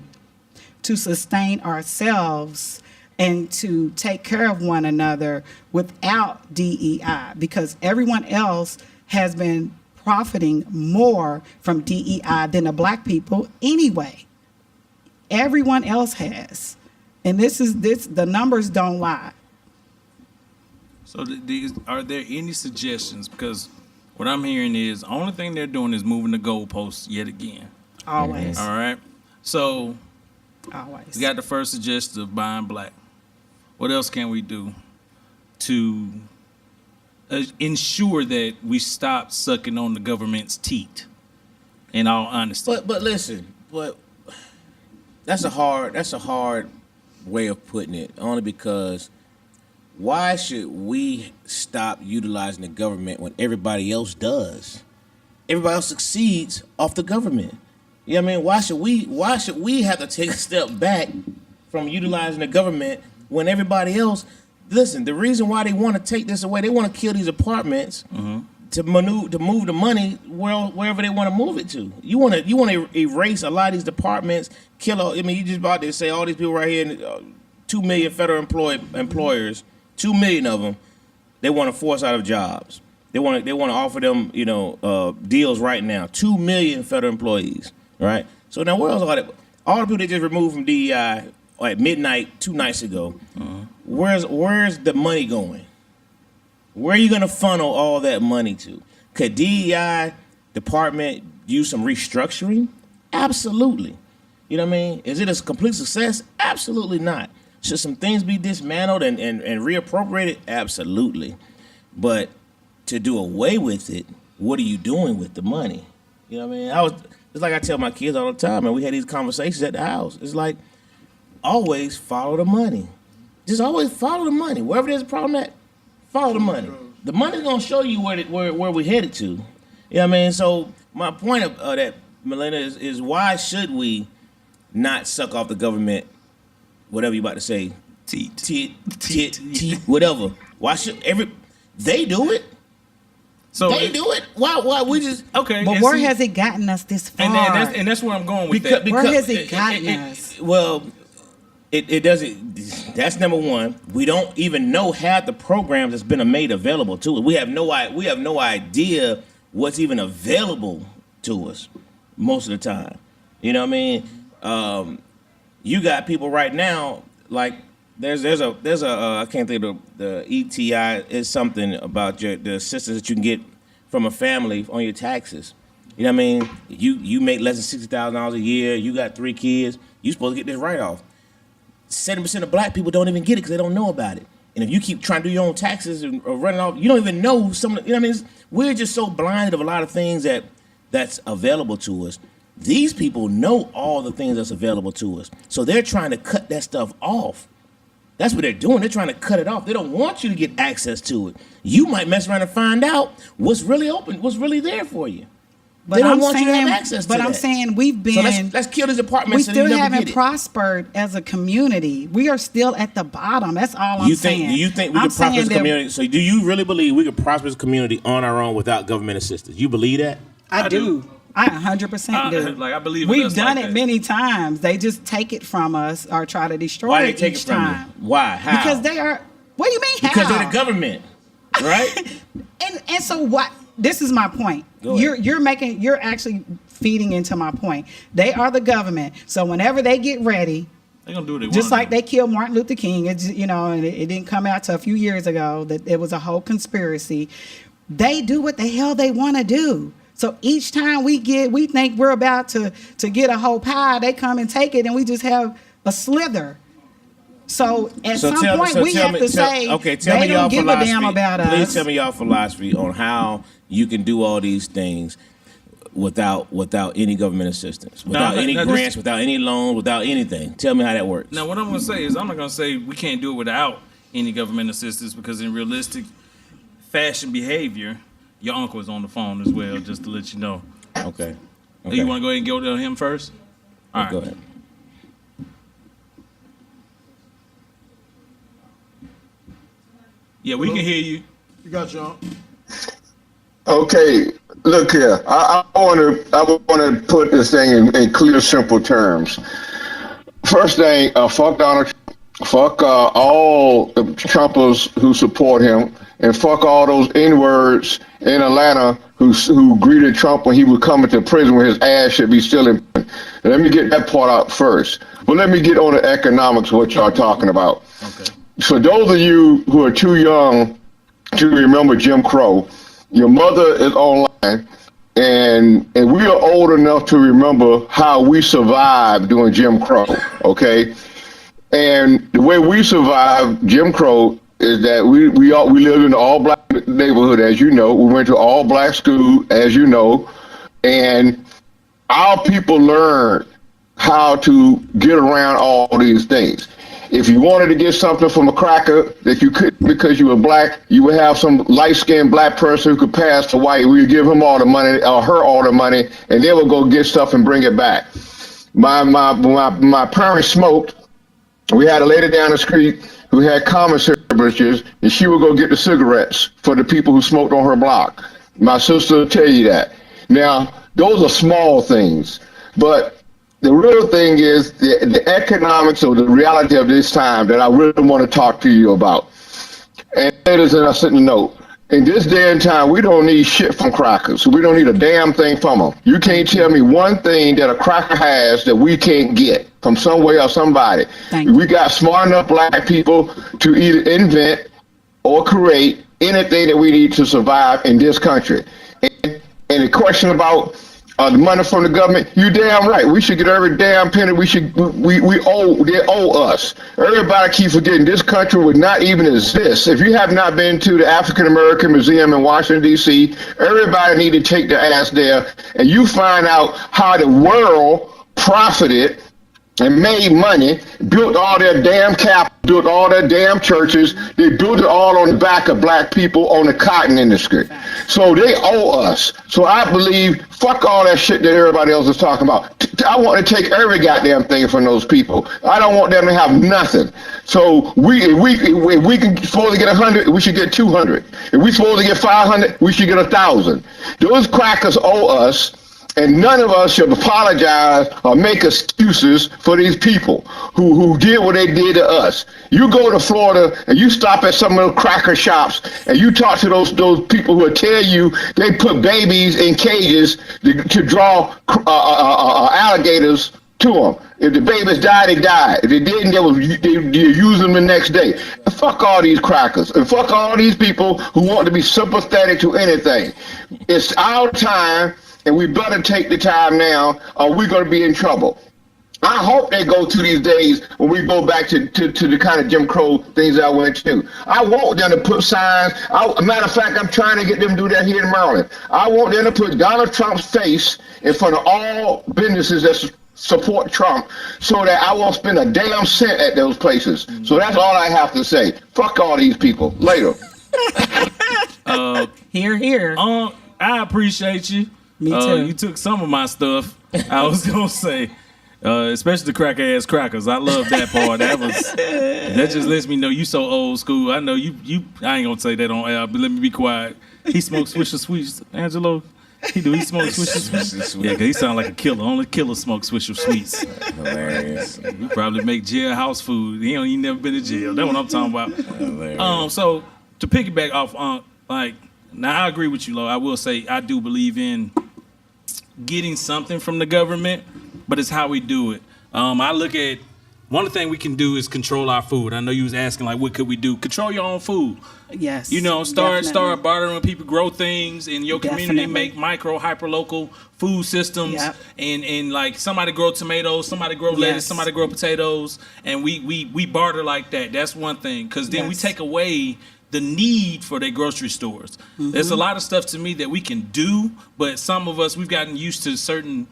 to sustain ourselves and to take care of one another without DEI, because everyone else has been profiting more from DEI than the black people anyway. Everyone else has. And the numbers don't lie. So are there any suggestions? Because what I'm hearing is the only thing they're doing is moving the goalposts yet again. Always. All right. So Always. we got the first suggestion of buying black. What else can we do to ensure that we stop sucking on the government's teat? In all honesty. But listen, that's a hard way of putting it. Only because why should we stop utilizing the government when everybody else does? Everybody else succeeds off the government. You know what I mean? Why should we have to take a step back from utilizing the government when everybody else? Listen, the reason why they want to take this away, they want to kill these apartments to move the money wherever they want to move it to. You want to erase a lot of these departments, you just about to say all these people right here, 2 million federal employers, 2 million of them, they want to force out of jobs. They want to offer them, deals right now. 2 million federal employees, right? So now where else are they? All the people they just removed from DEI at midnight 2 nights ago. Where's the money going? Where are you going to funnel all that money to? Could DEI department use some restructuring? Absolutely. You know what I mean? Is it a complete success? Absolutely not. Should some things be dismantled and reappropriated? Absolutely. But to do away with it, what are you doing with the money? You know what I mean? It's like I tell my kids all the time, and we had these conversations at the house. It's like, always follow the money. Just always follow the money. Wherever there's a problem at, follow the money. The money's gonna show you where we're headed to. You know what I mean? So my point of that, Melinda, is why should we not suck off the government, whatever you about to say, teat, whatever. Why should they do it? So they do it. Why we just okay? But where has it gotten us this far? And that's where I'm going with that. Where has it gotten us? Well, it doesn't. That's number one. We don't even know half the programs that's been made available to us. We have no idea what's even available to us most of the time. You know what I mean? You got people right now like there's a I can't think of the ETI is something about the assistance that you can get from a family on your taxes. You know what I mean? You make less than $60,000 a year. You got 3 kids. You supposed to get this write-off. 70% of black people don't even get it because they don't know about it. And if you keep trying to do your own taxes or running off, you don't even know some. You know what I mean? We're just so blinded of a lot of things that's available to us. These people know all the things that's available to us, so they're trying to cut that stuff off. That's what they're doing. They're trying to cut it off. They don't want you to get access to it. You might mess around and find out what's really open, what's really there for you. But they don't I'm want saying, you to have access to but that. I'm saying we've been. So let's kill these apartments. We and still you never haven't get it. prospered as a community. We are still at the bottom. That's all I'm saying. Do you think we could prosper as a community? So do you really believe we could prosper as a community on our own without government assistance? You believe that? I do. I 100% do. Like I believe we've done it many times. They just take it from us or try to destroy Why it they take each it from time. you? Why? How? Because they are. What do you mean? Because how? they're the government, right? and so what? This is my point. You're actually feeding into my point. They are the government. So whenever they get ready, they're gonna do what they just want. like they killed Martin Luther King. It's and it didn't come out till a few years ago that it was a whole conspiracy. They do what the hell they want to do. So each time we think we're about to get a whole pie, they come and take it, and we just have a slither. So at some point we have to say, they don't give a damn about us. Please tell me y'all philosophy on how you can do all these things without any government assistance, without any grants, without any loans, without anything. Tell me how that works. Now, what I'm going to say is I'm not going to say we can't do it without any government assistance, because in realistic fashion behavior, your uncle is on the phone as well, just to let you know. Okay. You want to go ahead and go to him first? All right. Go ahead. Yeah, we can hear you. You got your. Okay, look here. I want to put this thing in clear, simple terms. First thing, fuck Donald Trump. Fuck all the Trumpers who support him, and fuck all those N-words in Atlanta who greeted Trump when he was coming to prison when his ass should be still in prison. Let me get that part out first. But let me get on the economics of what y'all talking about. Okay. So those of you who are too young to remember Jim Crow, your mother is online, and we are old enough to remember how we survived during Jim Crow, okay? And the way we survived Jim Crow is that we lived in an all-black neighborhood, as you know. We went to all-black school, as you know, and our people learned how to get around all these things. If you wanted to get something from a cracker that you couldn't because you were black, you would have some light-skinned black person who could pass to white. We would give him all the money or her all the money, and they would go get stuff and bring it back. My parents smoked. We had a lady down the street who had commissary privileges, and she would go get the cigarettes for the people who smoked on her block. My sister will tell you that. Now, those are small things, but the real thing is the economics or the reality of this time that I really want to talk to you about. And it is in a note. In this day and time, we don't need shit from crackers. We don't need a damn thing from them. You can't tell me one thing that a cracker has that we can't get from somewhere or somebody. We got smart enough black people to either invent or create anything that we need to survive in this country. And the question about the money from the government, you damn right. We should get every damn penny. They owe us. Everybody keep forgetting this country would not even exist. If you have not been to the African American Museum in Washington, D.C., everybody need to take their ass there, and you find out how the world profited and made money, built all their damn capital, built all their damn churches. They built it all on the back of black people on the cotton industry. So they owe us. So I believe, fuck all that shit that everybody else is talking about. I want to take every goddamn thing from those people. I don't want them to have nothing. So if we can supposed to get 100, we should get 200. If we supposed to get 500, we should get 1,000. Those crackers owe us. And none of us should apologize or make excuses for these people who did what they did to us. You go to Florida and you stop at some of those cracker shops and you talk to those people who will tell you they put babies in cages to draw alligators to them. If the babies died, they died. If they didn't, they use them the next day. And fuck all these crackers. And fuck all these people who want to be sympathetic to anything. It's our time, and we better take the time now, or we're going to be in trouble. I hope they go to these days when we go back to the kind of Jim Crow things I went to. I want them to put signs. Matter of fact, I'm trying to get them to do that here in Maryland. I want them to put Donald Trump's face in front of all businesses that support Trump so that I won't spend a damn cent at those places. So that's all I have to say. Fuck all these people. Later. Here, here. I appreciate you. Me too. You took some of my stuff. I was going to say. Especially the cracker ass crackers. I love that part. That just lets me know you so old school. I know you I ain't gonna say that on air, but let me be quiet. He smokes Swisher Sweets, Angelo. He smokes Swisher Sweets. Yeah, 'cause he sound like a killer. Only killer smokes Swisher Sweets. Hilarious. He probably make jailhouse food. He never been to jail. That's what I'm talking about. Hilarious. So to piggyback off now I agree with you, Lo. I will say I do believe in getting something from the government, but it's how we do it. I look at one of the things we can do is control our food. I know you was asking what could we do? Control your own food. Yes. Start bartering with people, grow things in your community, make micro, hyper local food systems, and like somebody grow tomatoes, somebody grow lettuce, somebody grow potatoes, and we barter like that. That's one thing, because then we take away the need for their grocery stores. There's a lot of stuff to me that we can do, but some of us, we've gotten used to certain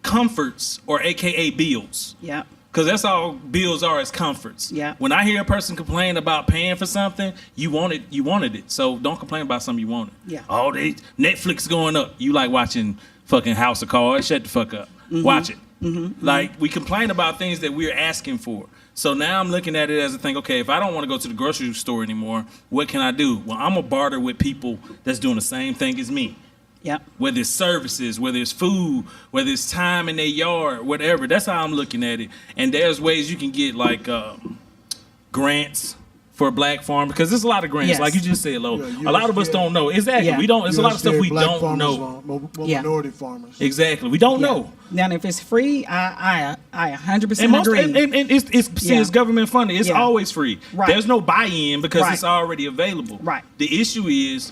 comforts, or AKA bills. Yeah. Because that's all bills are, is comforts. Yeah. When I hear a person complain about paying for something, you wanted it. So don't complain about something you wanted. Yeah. Oh, Netflix going up. You like watching fucking House of Cards? Shut the fuck up. Watch it. Like, we complain about things that we're asking for. So now I'm looking at it as a thing, okay, if I don't want to go to the grocery store anymore, what can I do? Well, I'm going to barter with people that's doing the same thing as me. Yep. Whether it's services, whether it's food, whether it's time in their yard, whatever. That's how I'm looking at it. And there's ways you can get grants for black farmers, because there's a lot of grants, like you just said, Lo. A lot of us don't know. Exactly. Yeah. We don't. There's a lot of stuff we black don't farmers, know. Minority farmers. Exactly. We don't know. Now, if it's free, I 100% And agree. And it's government funded. It's always free. Right. There's no buy-in because it's already available. Right. The issue is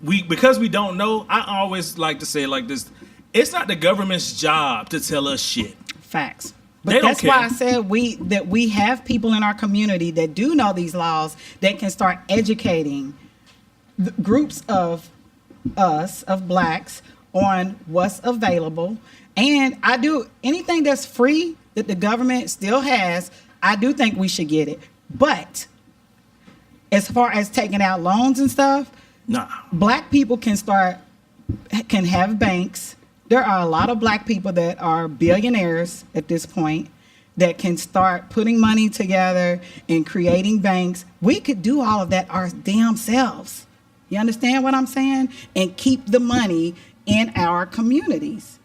because we don't know. I always like to say it like this: it's not the government's job to tell us shit. Facts. They But don't that's care. why I said we have people in our community that do know these laws that can start educating the groups of us, of blacks, on what's available. And I do anything that's free that the government still has, I do think we should get it. But as far as taking out loans and stuff, black people can have banks. There are a lot of black people that are billionaires at this point that can start putting money together and creating banks. We could do all of that our damn selves. You understand what I'm saying? And keep the money in our communities.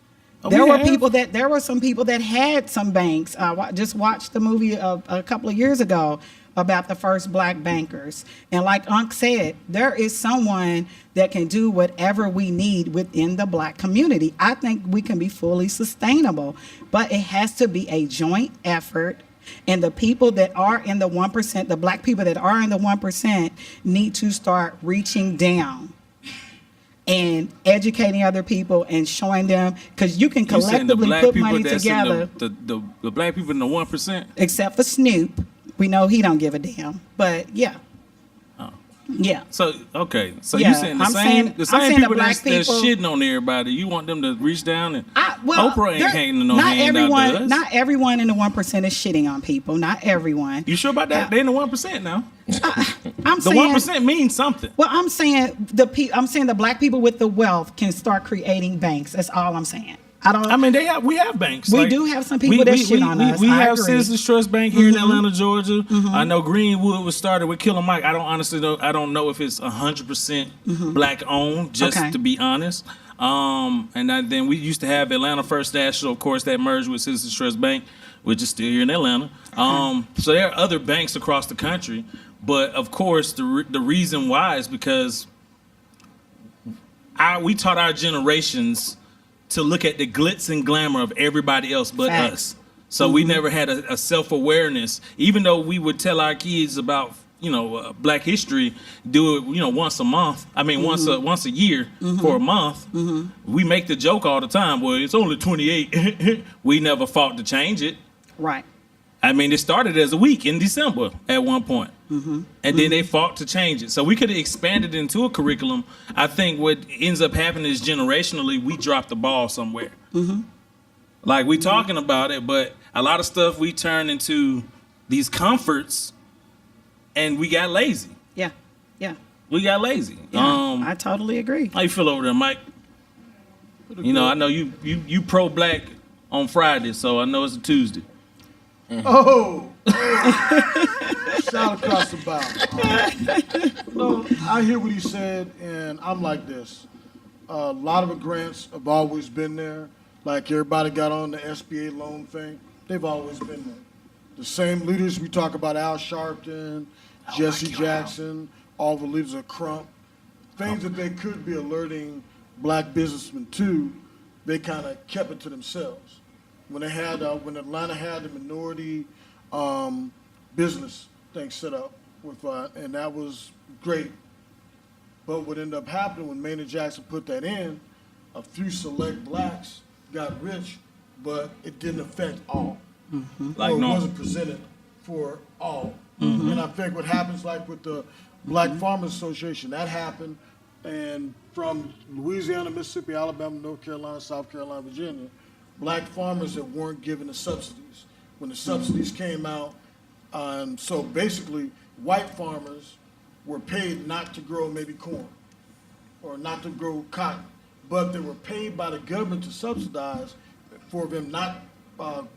There were some people that had some banks. I just watched the movie a couple of years ago about the first black bankers. And like Unc said, there is someone that can do whatever we need within the black community. I think we can be fully sustainable, but it has to be a joint effort. And the people that are in the 1%, the black people that are in the 1%, need to start reaching down and educating other people and showing them, because you can collectively put money together. The black people in the 1%? Except for Snoop. We know he don't give a damn. But yeah. Oh. Yeah. So okay. So Yeah, you saying the I'm same saying the people black that's people- shitting on everybody, you want them to reach down and Well, Oprah ain't there- hanging no not hand everyone, out to us. Not everyone in the 1% is shitting on people. Not everyone. You sure about that? They in the 1% now. I'm The saying 1% means something. Well, I'm saying the black people with the wealth can start creating banks. That's all I'm saying. We have banks. We do have some people that shit on us. We I have agree. Citizens Trust Bank here in Mhm. Atlanta, Georgia. Mhm. I know Greenwood was started with Killer Mike. I don't honestly know. I don't know if it's 100% black owned. Just Okay. to be honest. Then we used to have Atlanta First National, of course, that merged with Citizens Trust Bank, which is still here in Atlanta. So there are other banks across the country, but of course the reason why is because we taught our generations to look at the glitz and glamour of everybody else but Facts. us. So we never had a self-awareness, even though we would tell our kids about, Black history, do it, once a month. I mean, once a year for a month. We make the joke all the time. Well, it's only 28. We never fought to change it. Right. I mean, it started as a week in December at one point. And then they fought to change it. So we could have expanded into a curriculum. I think what ends up happening is generationally, we dropped the ball somewhere. Like, we talking about it, but a lot of stuff we turn into these comforts, and we got lazy. Yeah. Yeah. We got lazy. Yeah. I totally agree. How you feel over there, Mike? I know you pro-Black on Friday, so I know it's a Tuesday. Oh, shout across the bow. No, I hear what he said, and I'm like this. A lot of the grants have always been there. Like everybody got on the SBA loan thing. They've always been there. The same leaders we talk about, Al Sharpton, Jesse Jackson, all the leaders of Crump, things that they could be alerting Black businessmen to, they kind of kept it to themselves. When Atlanta had the minority business thing set up with, and that was great. But what ended up happening when Maynard Jackson put that in, a few select Blacks got rich, but it didn't affect all. Like or it no. wasn't presented for all. And I think what happens, like with the Black Farmers Association, that happened, and from Louisiana, Mississippi, Alabama, North Carolina, South Carolina, Virginia, Black farmers that weren't given the subsidies. When the subsidies came out, so basically, white farmers were paid not to grow maybe corn or not to grow cotton, but they were paid by the government to subsidize for them not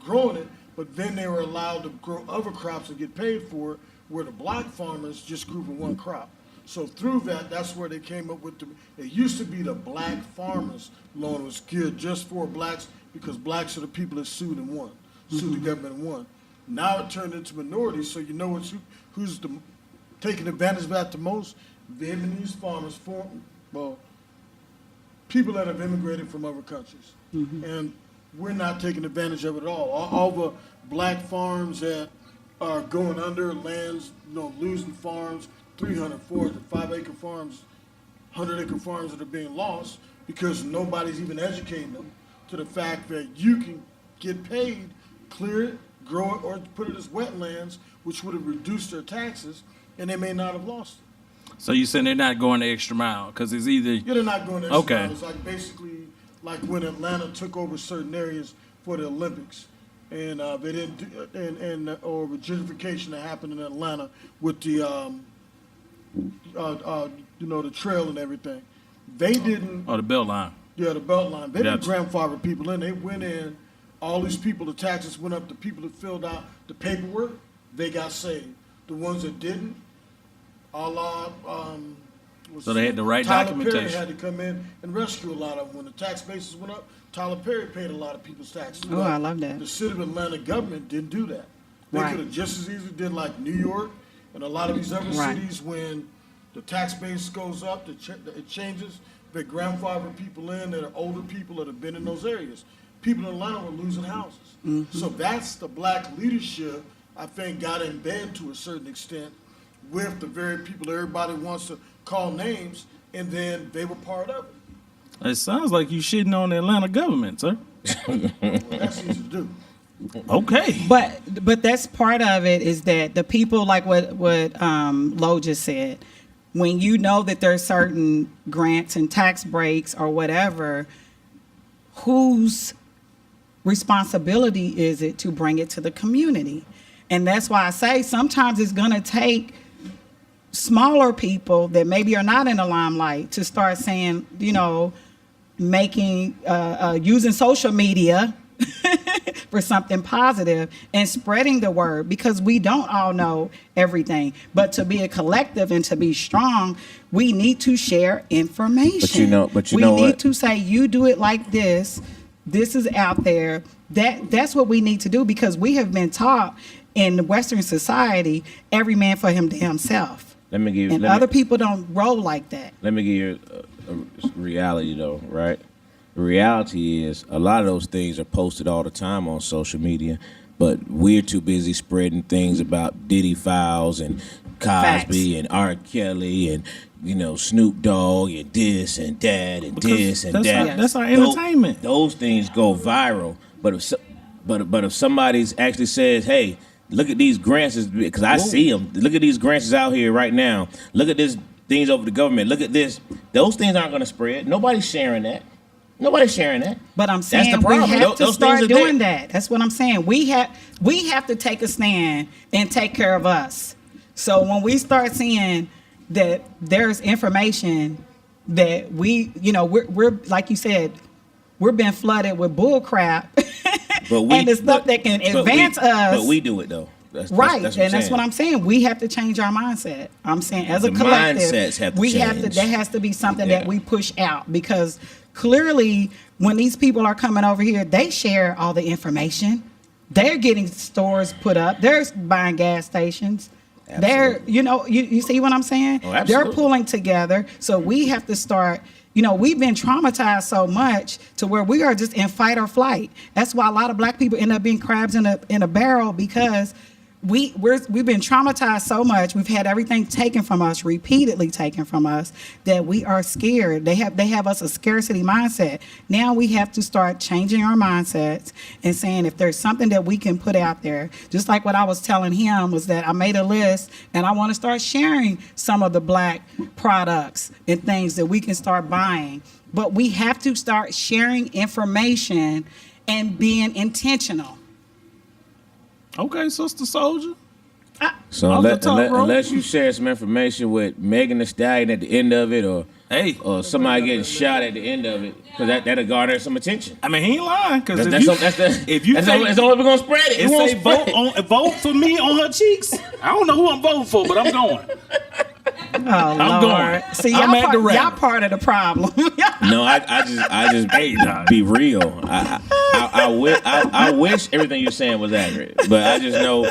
growing it, but then they were allowed to grow other crops and get paid for it, where the Black farmers just grew for one crop. So through that, that's where they came up with it used to be the Black Farmers Loan. It was geared just for Blacks because Blacks are the people that sued and won, sued the government and won. Now it turned into minorities, so you know who's taking advantage of that the most? Vietnamese farmers, people that have immigrated from other countries. And we're not taking advantage of it at all. All the Black farms that are going under, lands, losing farms, 300, 400, 5-acre farms, 100-acre farms that are being lost because nobody's even educating them to the fact that you can get paid, clear it, grow it, or put it as wetlands, which would have reduced their taxes, and they may not have lost it. So you saying they're not going the extra mile because it's either They're not going the extra Okay. mile. It's like basically like when Atlanta took over certain areas for the Olympics, and they didn't or with gentrification that happened in Atlanta with the the trail and everything. They didn't. the belt line. Yeah, the belt line. They didn't Gotcha. grandfather people in. They went in. All these people, the taxes went up. The people that filled out the paperwork, they got saved. The ones that didn't, So they had the right Tyler documentation. Perry had to come in and rescue a lot of them. When the tax bases went up, Tyler Perry paid a lot of people's taxes. Oh, I love that. The city of Atlanta government didn't do that. They Right. could have just as easily did like New York and a lot of these other Right. cities when the tax base goes up, it changes. They grandfather people in that are older people that have been in those areas. People in Atlanta were losing houses. So that's the Black leadership, I think, got in bed to a certain extent with the very people that everybody wants to call names, and then they were part of it. It sounds like you shitting on the Atlanta government, sir. Well, that's easy to do. Okay. But that's part of it is that the people, like what Lo just said, when you know that there's certain grants and tax breaks or whatever, whose responsibility is it to bring it to the community? And that's why I say sometimes it's going to take smaller people that maybe are not in the limelight to start saying, making, using social media for something positive and spreading the word, because we don't all know everything. But to be a collective and to be strong, we need to share information. But we need to say, you do it like this. This is out there. That's what we need to do, because we have been taught in Western society, every man for him to himself. Other people don't roll like that. Let me give you a reality, though, right? The reality is a lot of those things are posted all the time on social media, but we're too busy spreading things about Diddy Files and Cosby and R. Kelly and Snoop Dogg and this and that and this and that. That's our entertainment. Those things go viral. But if somebody actually says, "Hey, look at these grants," because I see them. Look at these grants out here right now. Look at this things over the government. Look at this. Those things aren't going to spread. Nobody's sharing that. Nobody's sharing that. But I'm saying that's the problem. we have to those start doing that. That's what I'm saying. We have to take a stand and take care of us. So when we start seeing that there's information that we're like you said, we're being flooded with bull crap and the stuff that can advance us. But we do it though. That's what I'm saying. We have to change our mindset. I'm saying as a collective, mindsets have to change. There has to be something that we push out, because clearly when these people are coming over here, they share all the information. They're getting stores put up. They're buying gas stations. Absolutely. They're, you see what I'm saying? Oh, absolutely. They're pulling together. So we have to start, we've been traumatized so much to where we are just in fight or flight. That's why a lot of black people end up being crabs in a barrel, because we've been traumatized so much. We've had everything taken from us, repeatedly taken from us, that we are scared. They have us a scarcity mindset. Now we have to start changing our mindsets and saying, if there's something that we can put out there, just like what I was telling him was that I made a list and I want to start sharing some of the black products and things that we can start buying. But we have to start sharing information and being intentional. Okay, Sister Soldier. So unless you share some information with Megan Thee Stallion at the end of it, or somebody getting shot at the end of it, because that'll garner some attention. I mean, he ain't lying, because that's the only way we're gonna spread it. It say vote for me on her cheeks. I don't know who I'm voting for, but I'm going. I'm going. See, y'all part of the problem. No, I just be real. I wish everything you're saying was accurate, but I just know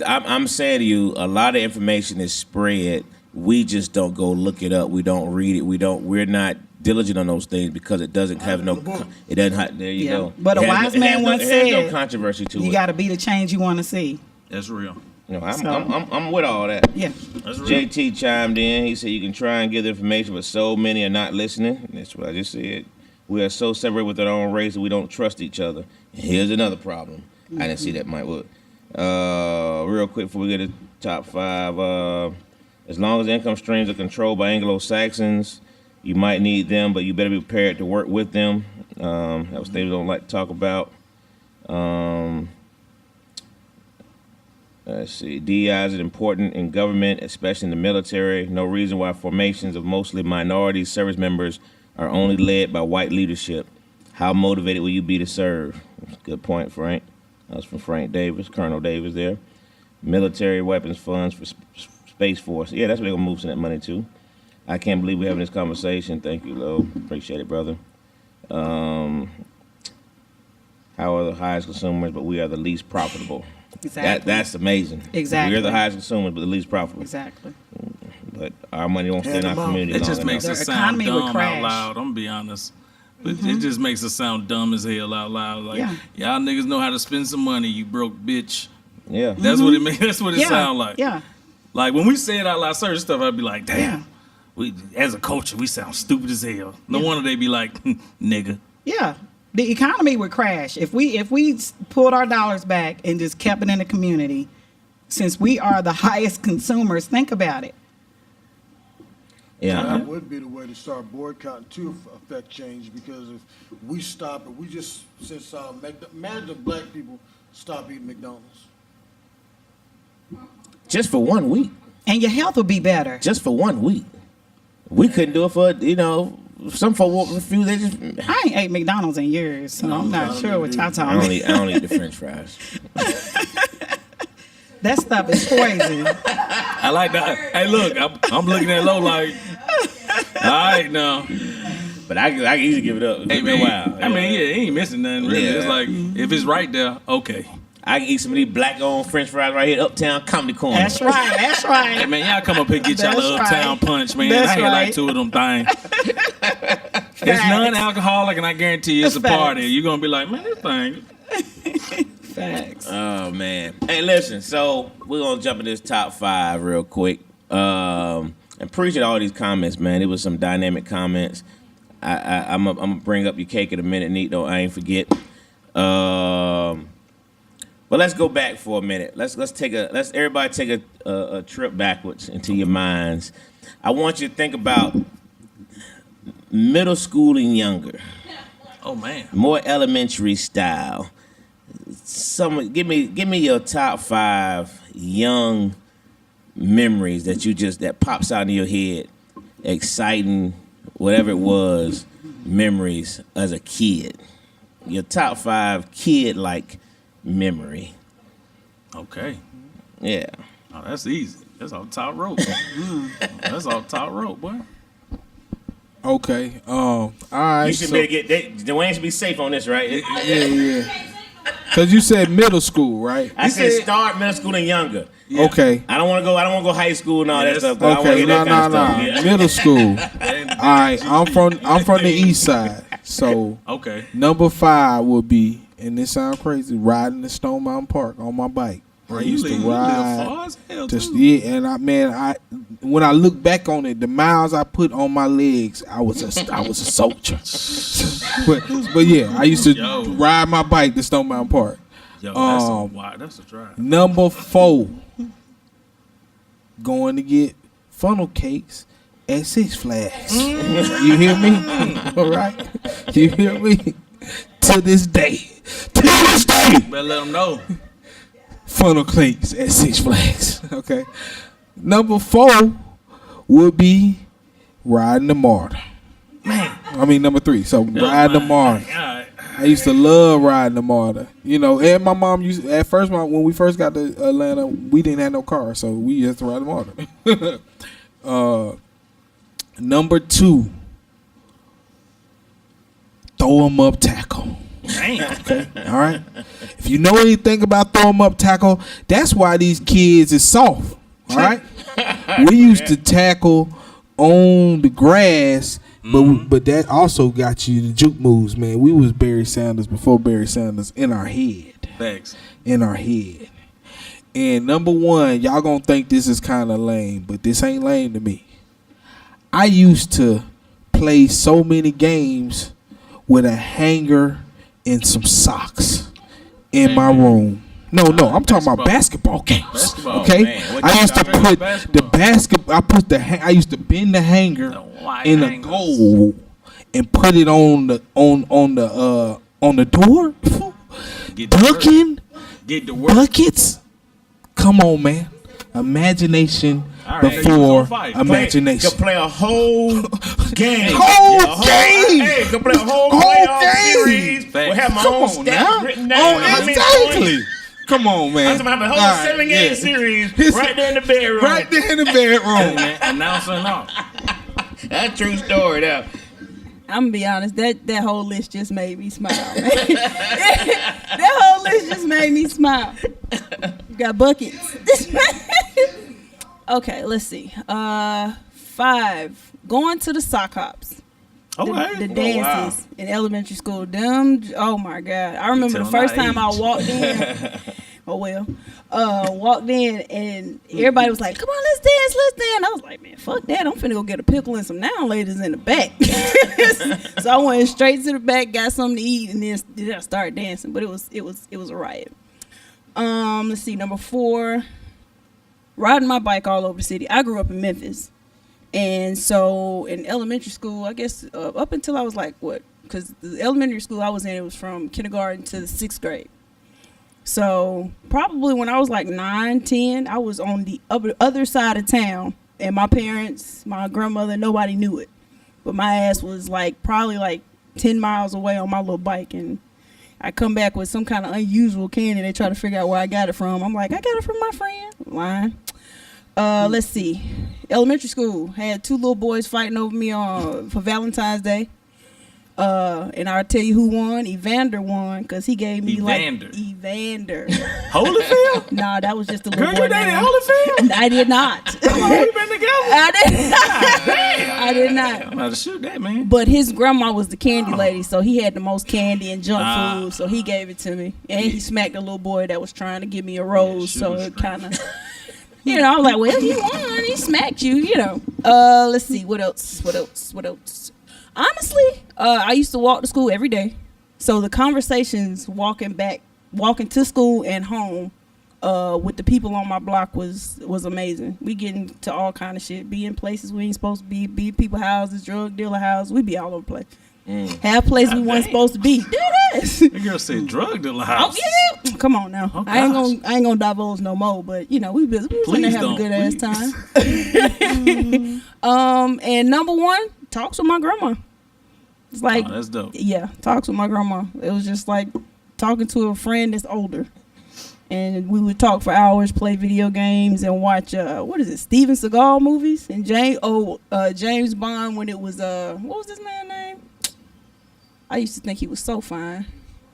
I'm saying to you, a lot of information is spread. We just don't go look it up. We don't read it. We're not diligent on those things because it doesn't have it doesn't have, there you go. But a wise man once said, no controversy to it. You got to be the change you want to see. That's real. I'm with all that. Yeah. That's real. JT chimed in. He said you can try and give the information, but so many are not listening. That's what I just said. We are so separate with our own race that we don't trust each other. Here's another problem. I didn't see that, Mike Wood. Real quick before we get to top 5. As long as income streams are controlled by Anglo-Saxons, you might need them, but you better be prepared to work with them. That was things we don't like to talk about. Let's see. DEI is important in government, especially in the military. No reason why formations of mostly minority service members are only led by white leadership. How motivated will you be to serve? Good point, Frank. That was from Frank Davis, Colonel Davis there. Military weapons funds for Space Force. Yeah, that's where they're going to move some of that money to. I can't believe we're having this conversation. Thank you, Lo. Appreciate it, brother. How are the highest consumers, but we are the least profitable? Exactly. That's amazing. Exactly. We're the highest consumers, but the least profitable. Exactly. But our money won't stay in our community. It just makes us sound dumb out crash. loud. I'm gonna be honest. But it just makes us sound dumb as hell out loud. Like, y'all niggas know how to spend some money, you broke bitch. Yeah. That's what it makes. That's what it sound like. Yeah. Like when we say it out loud, certain stuff, I'd be like, damn. We as a culture, we sound stupid as hell. No wonder they be like, nigga. Yeah. The economy would crash if we pulled our dollars back and just kept it in the community. Since we are the highest consumers, think about it. Yeah, that would be the way to start boycotting to affect change, because if we stop it, we just imagine black people stop eating McDonald's. Just for 1 week. And your health will be better. Just for 1 week. We couldn't do it for, some folk refuse. They just. I ain't ate McDonald's in years, so I'm not sure what y'all talking about. I don't eat the French fries. That stuff is poison. I like that. Hey, look, I'm looking at Lo like, all right now. But I can easily give it up. Hey, man, I mean, he ain't missing nothing really. Yeah. It's like, if it's right there, okay. I can eat some of these black-owned French fries right here, Uptown Comedy Corner. That's right. That's right. Hey, man, y'all come up here and get y'all little Uptown Punch, man. That's I ain't like two of them things. It's non-alcoholic, and I guarantee you it's a Facts. party. You're gonna be like, man, this thing. Facts. Oh man. Hey, listen. So we're gonna jump in this top 5 real quick. Appreciate all these comments, man. It was some dynamic comments. I'm gonna bring up your cake in a minute, Neat. Though I ain't forget. But let's go back for a minute. Let's everybody take a trip backwards into your minds. I want you to think about middle school and younger. Oh man. More elementary style. Give me your top 5 young memories that pops out in your head. Exciting, whatever it was, memories as a kid. Your top 5 kid-like memory. Okay. Yeah. Oh, that's easy. That's off top rope. That's off top rope, boy. Okay. All right. You should be able to get Dwayne should be safe on this, right? Yeah. Cause you said middle school, right? I said start middle school and younger. Yeah. Okay. I don't want to go high school and all that stuff. Okay. No. Yeah. Middle school. All right. I'm from the east side, so okay. Number 5 would be, and this sounds crazy, riding to Stone Mountain Park on my bike. I used to ride. Far as hell, Yeah, and when I look back on it, the miles I put on my legs, I was a soldier. but yeah, I used to ride my bike to Stone Mountain Park. Yo, that's a drive. Number 4, going to get funnel cakes at Six Flags. You hear me? All right, you hear me? To this day. Better let them know. Funnel cakes at Six Flags. Okay. Number 4 would be riding the MARTA. Man. I mean number 3. So riding the MARTA. I used to love riding the MARTA. You know, and my mom used at first when we first got to Atlanta, we didn't have no car, so we used to ride the MARTA. Number 2, throw 'em up tackle. Damn. Okay. All right. If you know anything about throw 'em up tackle, that's why these kids is soft. All right. We used to tackle on the grass, but that also got you the juke moves, man. We was Barry Sanders before Barry Sanders in our head. Thanks. In our head. And number 1, y'all gonna think this is kind of lame, but this ain't lame to me. I used to play so many games with a hanger and some socks in my room. No, I'm talking about basketball games. Okay, man. I used to put the I used to bend the hanger in a goal and put it on the door. Dunking buckets. Come on, man. Imagination before imagination. Could play a whole game. Hey, could play a whole playoff series. We'll have my own stats written down. Exactly. Come on, man. I'm talking about a whole 7-game series right there in the bedroom. Right there in the bedroom. Announcing off. That's a true story, though. I'm gonna be honest, that whole list just made me smile. That whole list just made me smile. You got buckets. Okay, let's see. 5, going to the sock hops. The dances in elementary school. Oh my God. I remember the first time I walked in. Walked in and everybody was like, come on, let's dance. I was like, man, fuck that. I'm finna go get a pickle and some now ladies in the back. So I went straight to the back, got something to eat, and then I started dancing. But it was a riot. Let's see, number 4, riding my bike all over the city. I grew up in Memphis. And so in elementary school, I guess up until I was like, because the elementary school I was in, it was from kindergarten to the 6th grade. So probably when I was like 9, 10, I was on the other side of town. And my parents, my grandmother, nobody knew it. But my ass was probably 10 miles away on my little bike. And I come back with some kind of unusual candy. They try to figure out where I got it from. I'm like, I got it from my friend. Lying. Let's see. Elementary school had 2 little boys fighting over me for Valentine's Day. And I'll tell you who won. Evander won because he gave me Evander. Evander. Holyfield? Nah, that was just a little Girl, boy you dated name. Holyfield? I did not. How long we been together? I did not. I'm about to shoot that, man. But his grandma was the candy lady, so he had the most candy and junk food, so he gave it to me. And he smacked a little boy that was trying to give me a rose, so it kind of, I was like, well, he won. He smacked you, Let's see, what else? Honestly, I used to walk to school every day, so the conversations walking to school and home with the people on my block was amazing. We get into all kind of shit, be in places we ain't supposed to be people's houses, drug dealer houses. We be all over the place. Have places we weren't supposed to be. The girl said drug dealer house. Oh, yeah. Come on now. Oh, I ain't gonna divulge no more, but we was gonna have a good ass time. And number one, talks with my grandma. It's like, that's dope. Yeah, talks with my grandma. It was just like talking to a friend that's older. And we would talk for hours, play video games, and watch Steven Seagal movies and James Bond when it was what was this man's name? I used to think he was so fine.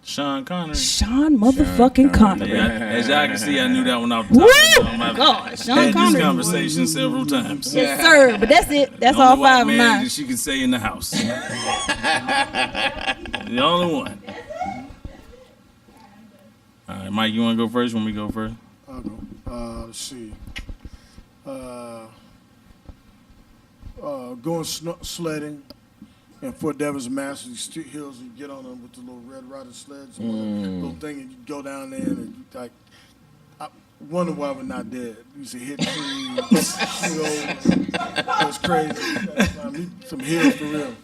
Sean Connery. Sean motherfucking Connery. Yeah, as y'all can see, I knew that one off the Woo! top. God, Sean had Connery. this conversation several times. Yes, sir. But that's it. That's The all only white five of man mine. that she could say in the house. The only one. All right, Mike, you want to go first? When we go first? I'll go. Let's see. Going sledding in Fort Devens, Mass. Hills, you get on them with the little red rider sleds, little thing, and you go down there and you, like. I wonder why we're not dead. We used to hit trees. It was crazy. Some hills for real.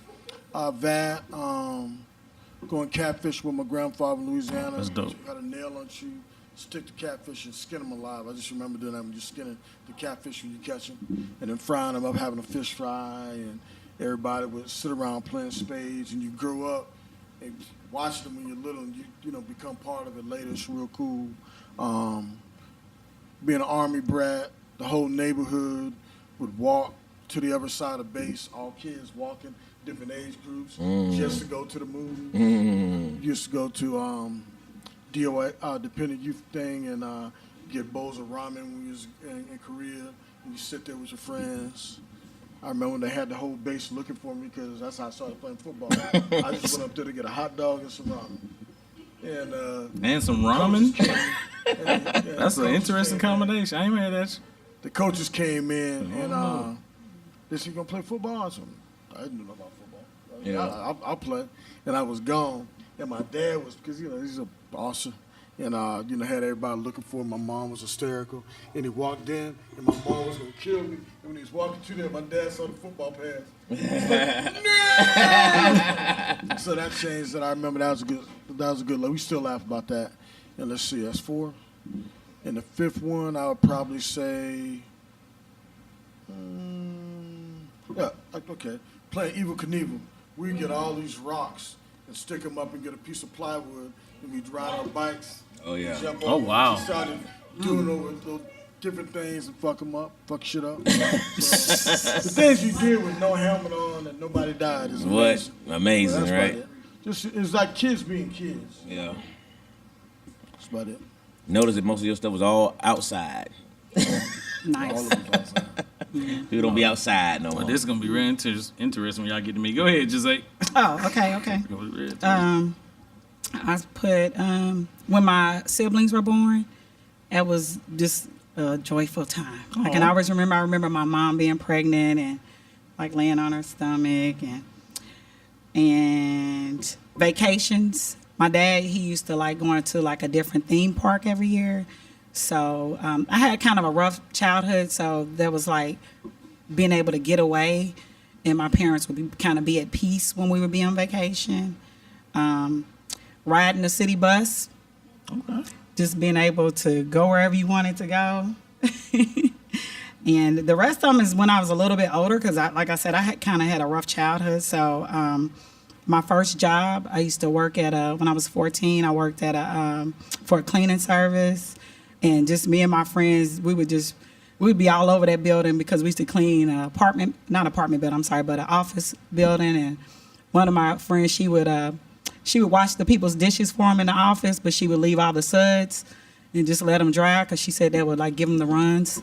Going catfish with my grandfather in Louisiana. That's dope. Got a nail on you, stick the catfish and skin them alive. I just remember doing that when you're skinning the catfish when you catch them, and then frying them up, having a fish fry, and everybody would sit around playing spades, and you grow up and watch them when you're little, and you become part of it later. It's real cool. Being an Army brat, the whole neighborhood would walk to the other side of base, all kids walking, different age groups, just to go to the movies. Used to go to DOA, Dependent Youth thing, and get bowls of ramen when we was in Korea, and you sit there with your friends. I remember when they had the whole base looking for me because that's how I started playing football. I just went up there to get a hot dog and some ramen. And some ramen? That's an interesting combination. I ain't mad at you. The coaches came in and they said, "You gonna play football?" I said, I didn't know about football. Yeah. I'll play. And I was gone. And my dad was, because, he's a bosser. And, had everybody looking for him. My mom was hysterical. And he walked in, and my mom was going to kill me. And when he was walking through there, my dad saw the football pass. He was like, no! So that changed that. I remember that was a good look. We still laugh about that. And let's see, that's 4. And the 5th one, I would probably say, playing Evil Knievel. We'd get all these rocks and stick them up and get a piece of plywood, and we'd ride our bikes. Oh, yeah. Jump Oh, over. wow. We started doing those different things and fuck shit up. So, the things you did with no helmet on and nobody died is amazing. What? Amazing, That's right? about it. It's like kids being kids. Yeah. That's about it. Notice that most of your stuff was all outside. Nice. All of them outside. People don't be outside no more. Well, this is going to be real interesting when y'all get to me. Go ahead, Jose. Oh, okay. It's gonna be real interesting. I put when my siblings were born, it was just a joyful time. I can always remember. I remember my mom being pregnant and like laying on her stomach and vacations. My dad, he used to like going to like a different theme park every year. So I had kind of a rough childhood. So there was like being able to get away, and my parents would be at peace when we would be on vacation. Riding the city bus, just being able to go wherever you wanted to go. And the rest of them is when I was a little bit older, because like I said, I had a rough childhood. So my first job, I used to work at when I was 14, I worked at for a cleaning service, and just me and my friends, we'd be all over that building because we used to clean an office building, and one of my friends, she would wash the people's dishes for them in the office, but she would leave all the suds and just let them dry because she said that would like give them the runs.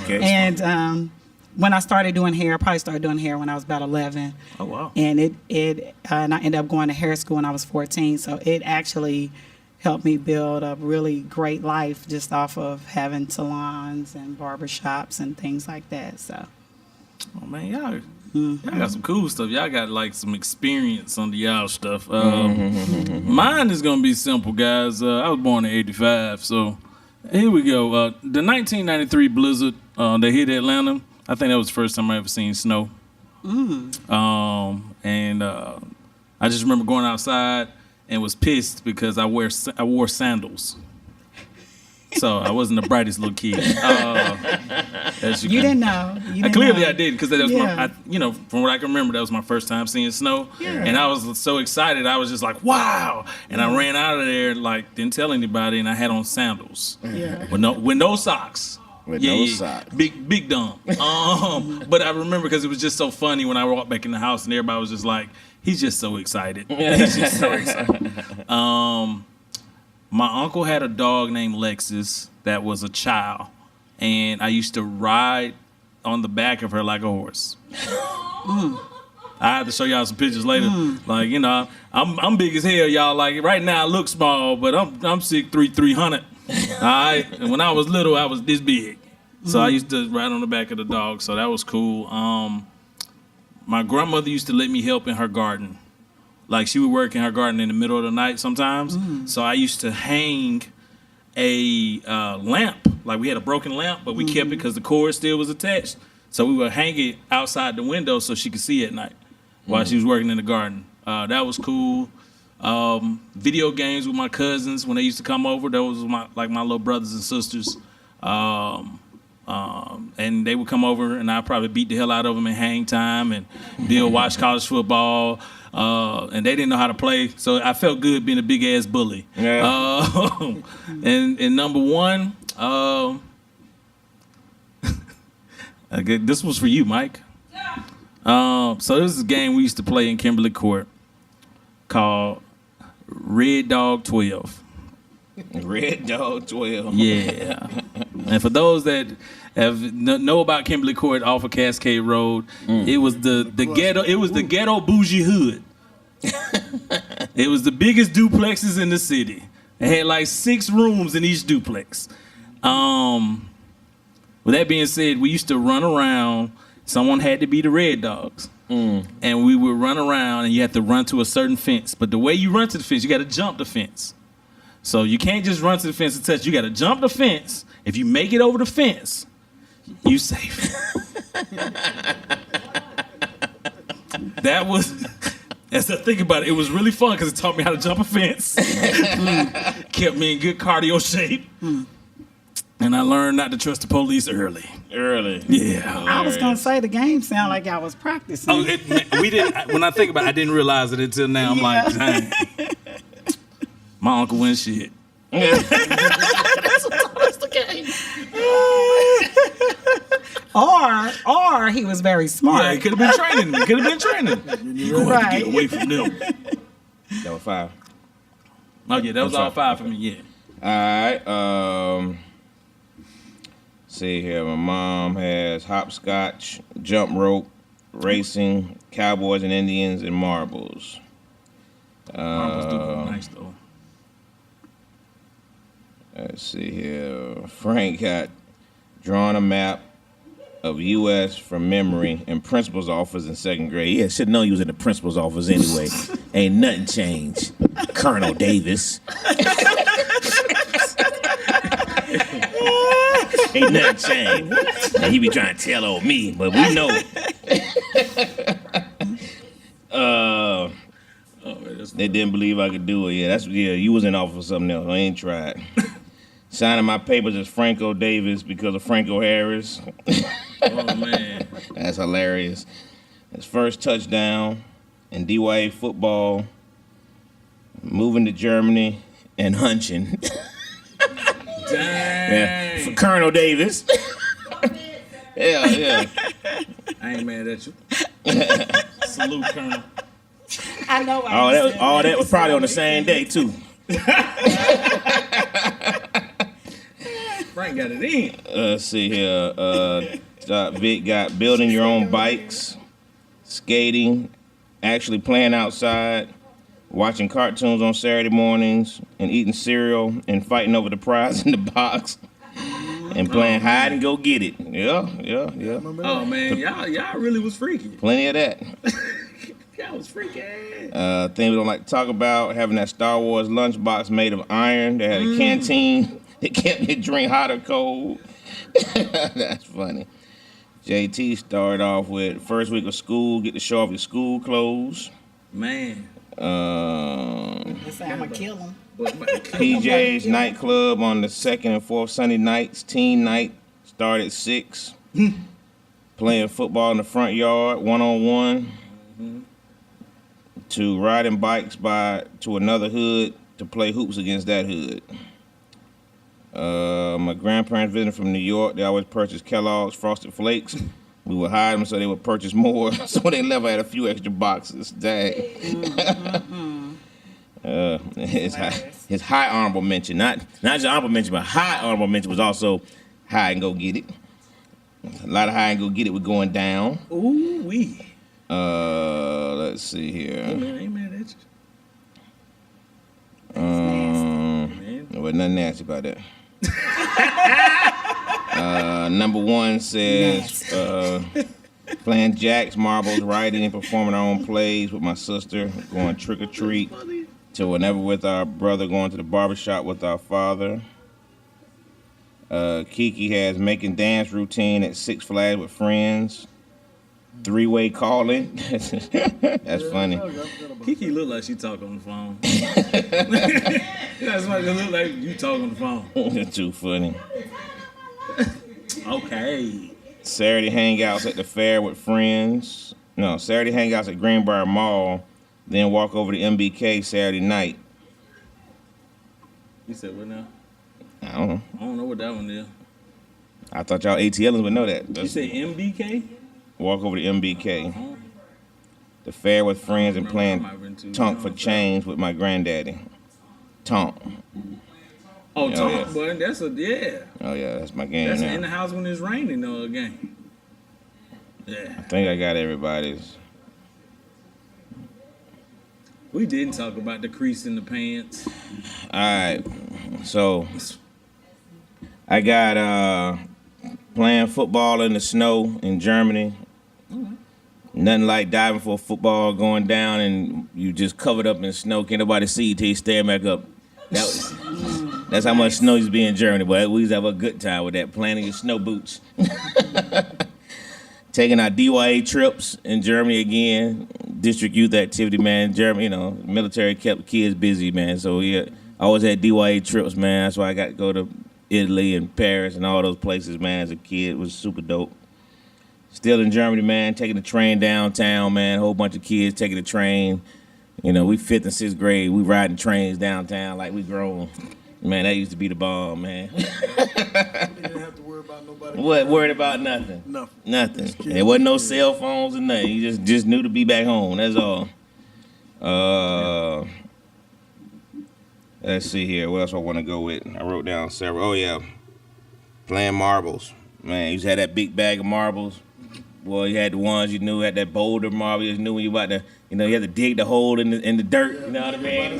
Okay. And when I started doing hair, I probably started doing hair when I was about 11. Oh wow! And and I ended up going to hair school when I was 14. So it actually helped me build a really great life just off of having salons and barbershops and things like that. So, Oh man, y'all got some cool stuff. Y'all got like some experience under y'all stuff. Mine is gonna be simple, guys. I was born in '85, so here we go. The 1993 blizzard that hit Atlanta. I think that was the first time I ever seen snow. And I just remember going outside and was pissed because I wore sandals. So I wasn't the brightest little kid. You didn't know. Clearly I did because that was Yeah. from what I can remember, that was my first time seeing snow. Yeah. And I was so excited. I was just like, wow. And I ran out of there, like, didn't tell anybody, and I had on sandals. Yeah. With no socks. With no socks. Big dumb. But I remember because it was just so funny when I walked back in the house and everybody was just like, he's just so excited. He's just so excited. My uncle had a dog named Lexus that was a child, and I used to ride on the back of her like a horse. I have to show y'all some pictures later. Like, I'm big as hell, y'all. Like right now I look small, but I'm 6'3", 300. All right. And when I was little, I was this big. So I used to ride on the back of the dog. So that was cool. My grandmother used to let me help in her garden. Like she would work in her garden in the middle of the night sometimes. So I used to hang a lamp. Like we had a broken lamp, but we kept it because the cord still was attached. So we would hang it outside the window so she could see at night while she was working in the garden. That was cool. Video games with my cousins when they used to come over. Those was my little brothers and sisters. And they would come over and I'd probably beat the hell out of them in hang time, and they'll watch college football. And they didn't know how to play, so I felt good being a big ass bully. Yeah. And number one, this was for you, Mike. So this is a game we used to play in Kimberly Court called Red Dog 12. Red Dog 12. Yeah. And for those that know about Kimberly Court off of Cascade Road, it was the ghetto. It was the ghetto bougie hood. It was the biggest duplexes in the city. It had like 6 rooms in each duplex. With that being said, we used to run around. Someone had to be the Red Dogs. And we would run around, and you had to run to a certain fence. But the way you run to the fence, you got to jump the fence. So you can't just run to the fence and touch. You got to jump the fence. If you make it over the fence, you safe. That was, as I think about it, it was really fun because it taught me how to jump a fence. Kept me in good cardio shape. And I learned not to trust the police early. Yeah. I was gonna say the game sounded like I was practicing. Oh, we didn't. When I think about it, I didn't realize it until now. I'm like, dang. My uncle wins shit. That's the game. Or he was very smart. Yeah, he could have been training me. Could have been training. You're going to get away from them. That was 5. Oh yeah, that was all 5 for me. Yeah. All right. See here, my mom has hopscotch, jump rope, racing, cowboys and Indians, and marbles. Marbles do look nice though. Let's see here. Frank got drawn a map of U.S. from memory in principal's office in 2nd grade. Yeah, should know he was in the principal's office anyway. Ain't nothing changed. Colonel Davis. Ain't nothing changed. And he be trying to tell on me, but we know. They didn't believe I could do it. Yeah, you was in office for something else. I ain't tried. Signing my papers as Franco Davis because of Franco Harris. Oh man. That's hilarious. His first touchdown in DYA football, moving to Germany, and hunching. Dang. Yeah, for Colonel Davis. Yeah. I ain't mad at you. Salute, Colonel. I know. All that was probably on the same day too. Frank got it in. Let's see here. Vic got building your own bikes, skating, actually playing outside, watching cartoons on Saturday mornings, and eating cereal and fighting over the prize in the box, and playing hide and go get it. Yeah. Oh man, y'all really was freaky. Plenty of that. Y'all was freaky. Thing we don't like to talk about, having that Star Wars lunchbox made of iron that had a canteen. It kept your drink hot or cold. That's funny. JT started off with first week of school, get to show off your school clothes. Man. They say I'm gonna kill him. PJ's nightclub on the second and fourth Sunday nights. Teen night start at 6. Playing football in the front yard, 1-on-1. To riding bikes to another hood to play hoops against that hood. My grandparents visiting from New York. They always purchase Kellogg's Frosted Flakes. We would hide them so they would purchase more. So they never had a few extra boxes. Dang. His high honorable mention, not just honorable mention, but high honorable mention was also high and go get it. A lot of high and go get it was going down. Ooh wee. Let's see here. Ain't mad at you. There was nothing nasty about that. Number 1 says playing jacks, marbles, writing, and performing our own plays with my sister, going trick or treat, to whenever with our brother, going to the barbershop with our father. Kiki has making dance routine at Six Flags with friends. 3-way calling. That's funny. Kiki look like she talk on the phone. That's why it look like you talk on the phone. That's too funny. Okay. Saturday hangouts at the fair with friends. No, Saturday hangouts at Greenbrier Mall. Then walk over to MBK Saturday night. You said what now? I don't know. I don't know what that one is. I thought y'all ATLers would know that. You said MBK? Walk over to MBK. The fair with friends and playing Tonk for change with my granddaddy. Tonk. Oh, Tonk, boy. That's a, yeah. Oh, yeah, that's my game That's now. in the house when it's raining, game. Yeah. I think I got everybody's. We didn't talk about the crease in the pants. All right. So, I got playing football in the snow in Germany. Nothing like diving for a football, going down, and you just covered up in snow. Can't nobody see you till you stand back up. That's how much snow used to be in Germany, but we used to have a good time with that, playing in your snow boots. Taking our DYA trips in Germany again, district youth activity, man. Germany, military kept kids busy, man. So I always had DYA trips, man. That's why I got to go to Italy and Paris and all those places, man, as a kid. It was super dope. Still in Germany, man, taking the train downtown, man. A whole bunch of kids taking the train. We 5th and 6th grade. We riding trains downtown like we grown. Man, that used to be the bomb, man. You didn't have to worry about nobody. What? Worried about nothing? Nothing. There wasn't no cell phones or nothing. You just knew to be back home. That's all. Let's see here. What else I want to go with? I wrote down several. Oh, yeah. Playing marbles. Man, you used to have that big bag of marbles. Boy, you had the ones you knew, had that boulder marble. You just knew when you about to, you had to dig the hole in the dirt. You know what I mean?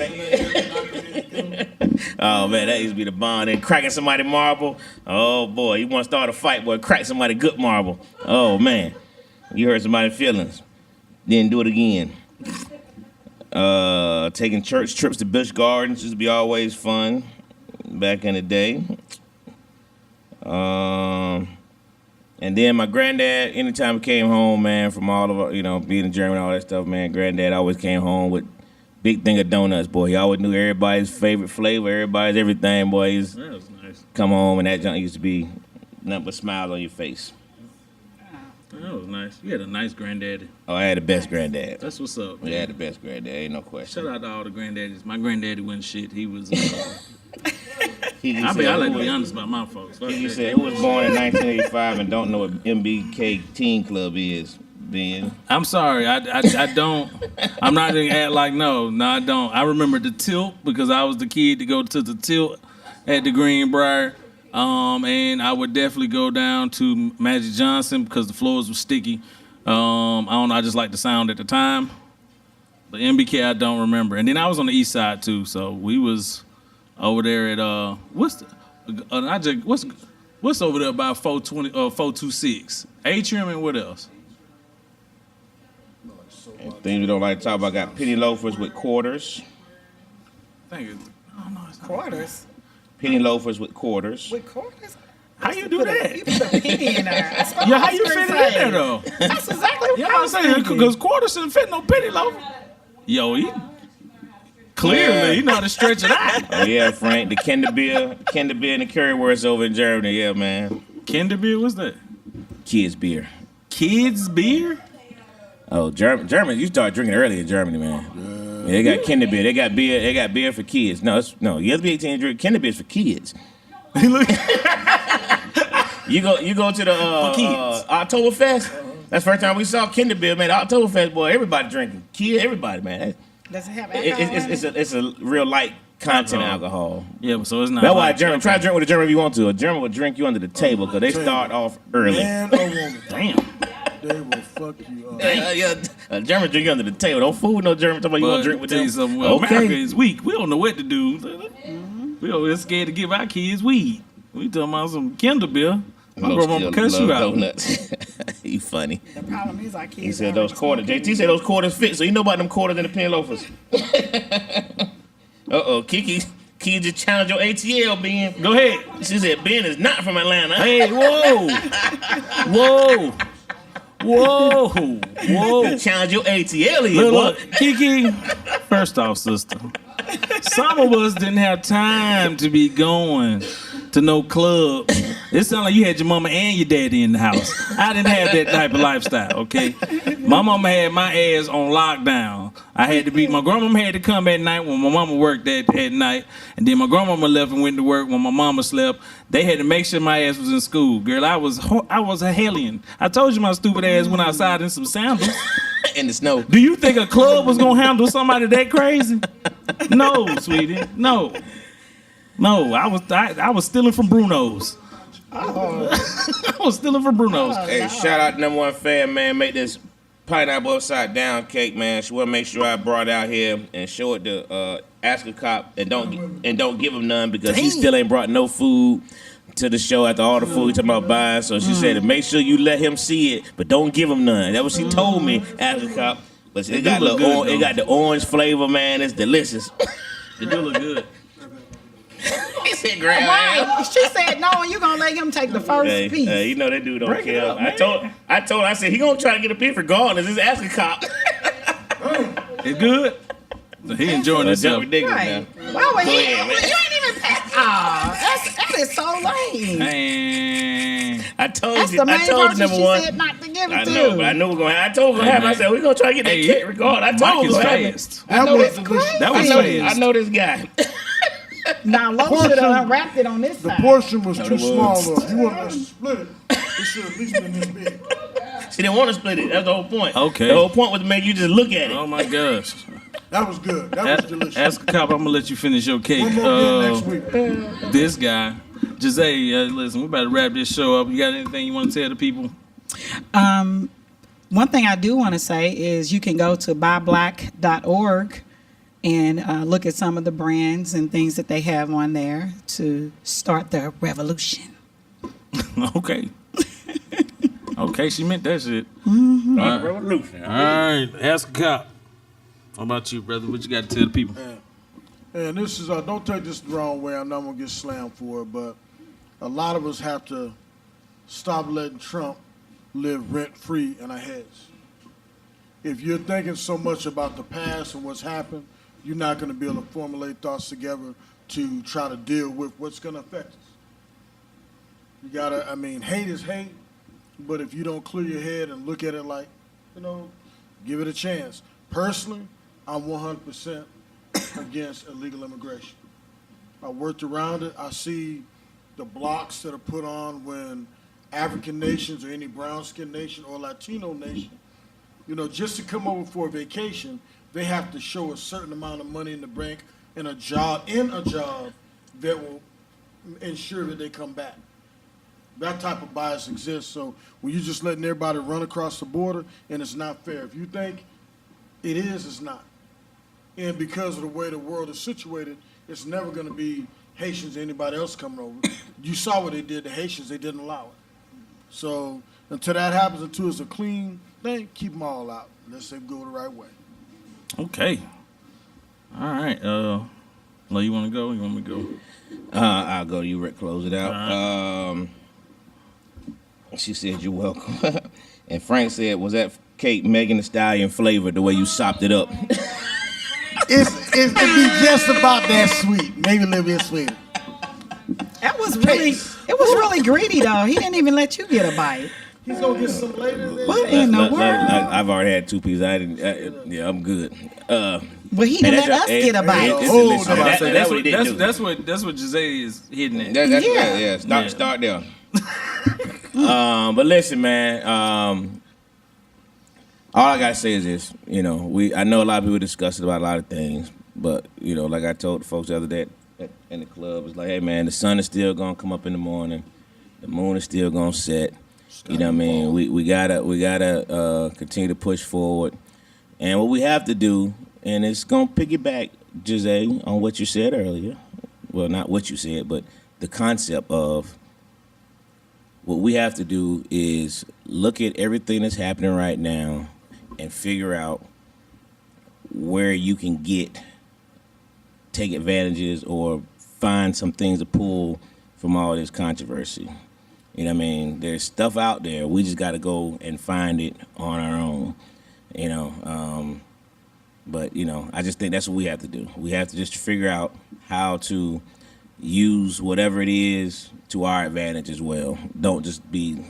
Oh, man, that used to be the bomb. And cracking somebody marble. Oh, boy, you want to start a fight, boy, crack somebody good marble. Oh, man. You hurt somebody's feelings. Then do it again. Taking church trips to Busch Gardens used to be always fun back in the day. And then my granddad, anytime he came home, man, from all of our, being in Germany and all that stuff, man, granddad always came home with big thing of donuts, boy. He always knew everybody's favorite flavor, everybody's everything, boy. That was nice. Come home, and that junk used to be nothing but smiles on your face. That was nice. You had a nice granddaddy. Oh, I had the best granddad. That's what's up, man. Yeah, I had the best granddad, ain't no question. Shout out to all the granddaddies. My granddaddy wasn't shit. He was... I like to be honest about my folks. You said who was born in 1985 and don't know what MBK Teen Club is. being. I'm sorry. I don't. I'm not gonna act like no, I don't. I remember the tilt because I was the kid to go to the tilt at the Greenbrier. And I would definitely go down to Magic Johnson because the floors were sticky. I don't know. I just liked the sound at the time. But MBK, I don't remember. And then I was on the east side too, so we was over there at what's over there by 426 Atrium and what else? And things we don't like to talk about. Got penny loafers with quarters. Thank you. Oh, no, it's not. Quarters. Penny loafers with quarters. With quarters? How you do that? You put a penny in there. Yeah, how you fit it in there though? That's exactly what Yeah, I I'm was saying thinking. because quarters shouldn't fit no penny loafer. Yo, he clearly he know how to stretch it out. Oh yeah, Frank, the Kinder beer and the currywurst over in Germany. Yeah, man. Kinder beer, what's that? Kids beer. Kids beer? Oh, Germany. You start drinking early in Germany, man. Yeah, they got Kinder beer. They got beer. They got beer for kids. No, you have to be 18 to drink Kinder beer for kids. You go to the Oktoberfest. That's the first time we saw Kinder beer, man. The Oktoberfest, boy, everybody drinking. Kid, everybody, man. Does it have alcohol? It's a real light content alcohol. Yeah, so it's not. That's why a German. Try to drink with a German if you want to. A German will drink you under the table because they start off early. Man or woman. Damn. They will fuck you up. Yeah, a German drink you under the table. Don't fool with no German. Talking about you want to drink with tell them. you something, well, America is weak. We don't know what to do. We over scared to give our kids weed. We talking about some Kinder beer. My grandma cuss you out. Donuts. You funny. The problem is our kids. He said those quarters. JT said those quarters fit, so you know about them quarters and the penny loafers. Kiki just challenged your ATL, Ben. Go ahead. She said Ben is not from Atlanta. Hey, whoa. Challenge your ATL here, boy. Look, Kiki. First off, sister, some of us didn't have time to be going to no club. It sounded like you had your mama and your daddy in the house. I didn't have that type of lifestyle, okay? My mama had my ass on lockdown. My grandmama had to come at night when my mama worked at night. And then my grandmama left and went to work when my mama slept. They had to make sure my ass was in school. Girl, I was a hellion. I told you my stupid ass went outside in some sandals. In the snow. Do you think a club was gonna handle somebody that crazy? No, sweetie. No, I was stealing from Bruno's. I was stealing from Bruno's. Hey, shout out to number one fan, man. Make this pineapple upside down cake, man. She want to make sure I brought it out here and show it to Ask a Cop and don't give him none because he still ain't brought no food to the show after all the food he talking about buying. So she said to make sure you let him see it, but don't give him none. That's what she told me, Ask a Cop. But it got the orange flavor, man. It's delicious. It do look good. He said, "Grab." Right. She said no, and you gonna let him take the first piece. You know that dude don't Break it care. up, I told her, I said he gonna try to get a piece regardless. Just Ask a Cop. It's good. He enjoying himself. Ridiculous, Right. man. Why would Go he? ahead, man. You ain't even packed. That is so lame. Man. I told That's you. the main I told you person number she one. said not to give it I to. know, but I know we're gonna. I told her we're gonna happen. I said we're gonna try to get that cake regardless. I told Mike her is we're gonna happen. fast. I know was this. delicious. That was I fast. know this guy. Now, Lo should have unwrapped it on this The side. portion was too it small, was. though. If you wanted to split it, it should at least been this big. She didn't want to split it. That's the whole point. Okay. The whole point was to make you just look at it. Oh my gosh. That was good. That was delicious. Ask a Cop, I'm gonna let you finish your cake. One more next week. This guy, Jose, listen, we better wrap this show up. You got anything you want to tell the people? One thing I do want to say is you can go to buyblack.org and look at some of the brands and things that they have on there to start the revolution. Okay. Okay, she meant that shit. Mm-hmm. All right. Revolution. All right, Ask a Cop. How about you, brother? What you got to tell the people? And this is, don't take this the wrong way. I'm not going to get slammed for it, but a lot of us have to stop letting Trump live rent-free in our heads. If you're thinking so much about the past and what's happened, you're not going to be able to formulate thoughts together to try to deal with what's going to affect us. You got to, hate is hate, but if you don't clear your head and look at it like, give it a chance. Personally, I'm 100% against illegal immigration. I worked around it. I see the blocks that are put on when African nations or any brown-skinned nation or Latino nation just to come over for a vacation, they have to show a certain amount of money in the bank and a job that will ensure that they come back. That type of bias exists. So when you're just letting everybody run across the border, and it's not fair. If you think it is, it's not. And because of the way the world is situated, it's never going to be Haitians or anybody else coming over. You saw what they did to Haitians. They didn't allow it. So until that happens, until it's a clean thing, keep them all out. Let's say go the right way. Okay. All right. You want to go? You want me to go? I'll go. You, Rick, close it out. All She said, you're welcome. And Frank said, was that cake Megan Thee Stallion flavored the way you sopped it up? It'd be just about that sweet, maybe a little bit sweeter. It was really greedy though. He didn't even let you get a bite. He's gonna get some later. What in the world? I've already had 2 pieces. Yeah, I'm good. But he didn't let us get a bite. That's what Jose is hitting at. Yeah. Start there. But listen, man. All I gotta say is this. I know a lot of people discuss about a lot of things, but like I told the folks the other day in the club, it's like, hey man, the sun is still gonna come up in the morning, the moon is still gonna set. You know what I mean? We gotta continue to push forward, and what we have to do, and it's gonna piggyback, Jose, on what you said earlier. Well, not what you said, but the concept of what we have to do is look at everything that's happening right now and figure out where you can take advantages or find some things to pull from all this controversy. You know what I mean? There's stuff out there. We just got to go and find it on our own. But I just think that's what we have to do. We have to just figure out how to use whatever it is to our advantage as well. Don't just be,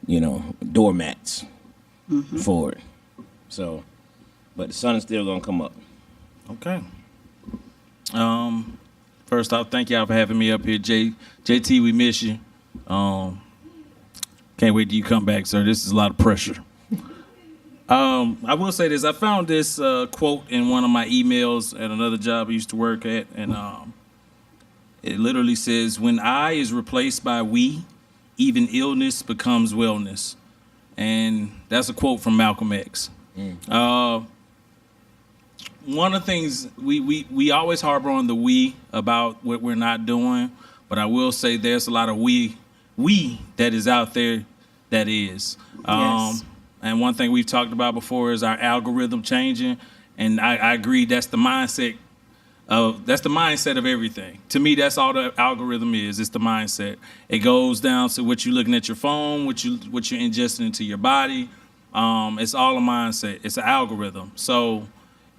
doormats for it. So, but the sun is still gonna come up. Okay. First off, thank y'all for having me up here, JT. We miss you. Can't wait till you come back, sir. This is a lot of pressure. I will say this. I found this quote in one of my emails at another job I used to work at, and it literally says, "When I is replaced by we, even illness becomes wellness." And that's a quote from Malcolm X. One of the things we always harbor on the we about what we're not doing, but I will say there's a lot of we that is out there that is. Yes. And one thing we've talked about before is our algorithm changing, and I agree that's the mindset of everything. To me, that's all the algorithm is. It's the mindset. It goes down to what you're looking at your phone, what you're ingesting into your body. It's all a mindset. It's an algorithm. So,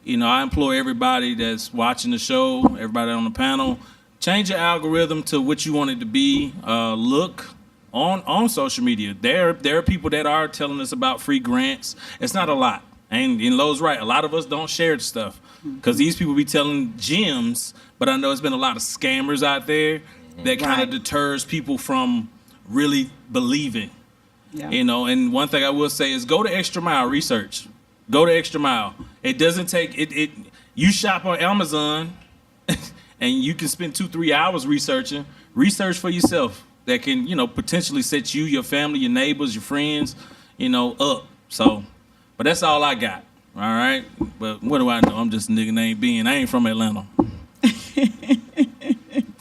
I implore everybody that's watching the show, everybody on the panel, change your algorithm to what you want it to be. Look on social media. There are people that are telling us about free grants. It's not a lot. And Lowe's right. A lot of us don't share the stuff because these people be telling gems, but I know it's been a lot of scammers out there that kind of deters people from really believing. Yeah. And one thing I will say is go the extra mile research. Go the extra mile. It doesn't take it. You shop on Amazon and you can spend 2-3 hours researching. Research for yourself that can, potentially set you, your family, your neighbors, your friends, up. So, but that's all I got. All right. But what do I know? I'm just a nigga named Ben. I ain't from Atlanta.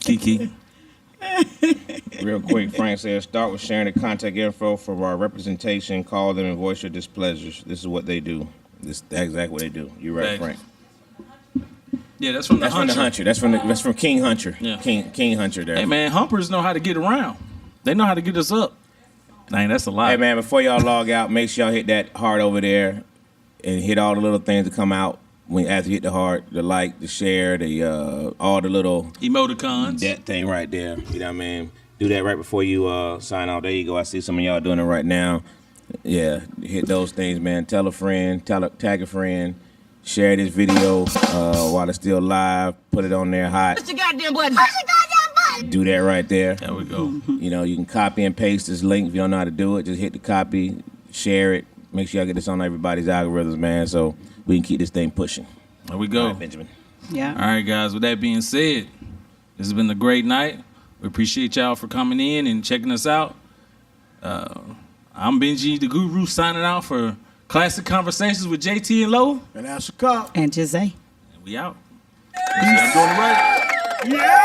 Kiki. Real quick, Frank says, start with sharing the contact info for our representation. Call them and voice your displeasures. This is what they do. That's exactly what they do. You're right, Frank. Yeah, that's from the Hunter. That's from King Hunter. Yeah. King Hunter there. Hey man, humpers know how to get around. They know how to get us up. Dang, that's a lot. Hey man, before y'all log out, make sure y'all hit that heart over there and hit all the little things that come out after you hit the heart, the like, the share, the all the little emoticons. That thing right there. You know what I mean? Do that right before you sign off. There you go. I see some of y'all doing it right now. Yeah, hit those things, man. Tell a friend, tag a friend, share this video while it's still live. Put it on there hot. Push the goddamn button. Push the goddamn button. Do that right there. There we go. You can copy and paste this link if you don't know how to do it. Just hit the copy, share it, Make sure y'all get this on everybody's algorithms, man, so we can keep this thing pushing. There we go. All right, Benjamin. Yeah. All right, guys. With that being said, this has been a great night. We appreciate y'all for coming in and checking us out. I'm Benji the Guru signing out for Classic Conversations with JT and Low. And that's a cop. And Jose. And we out. I'm doing it right. Yeah.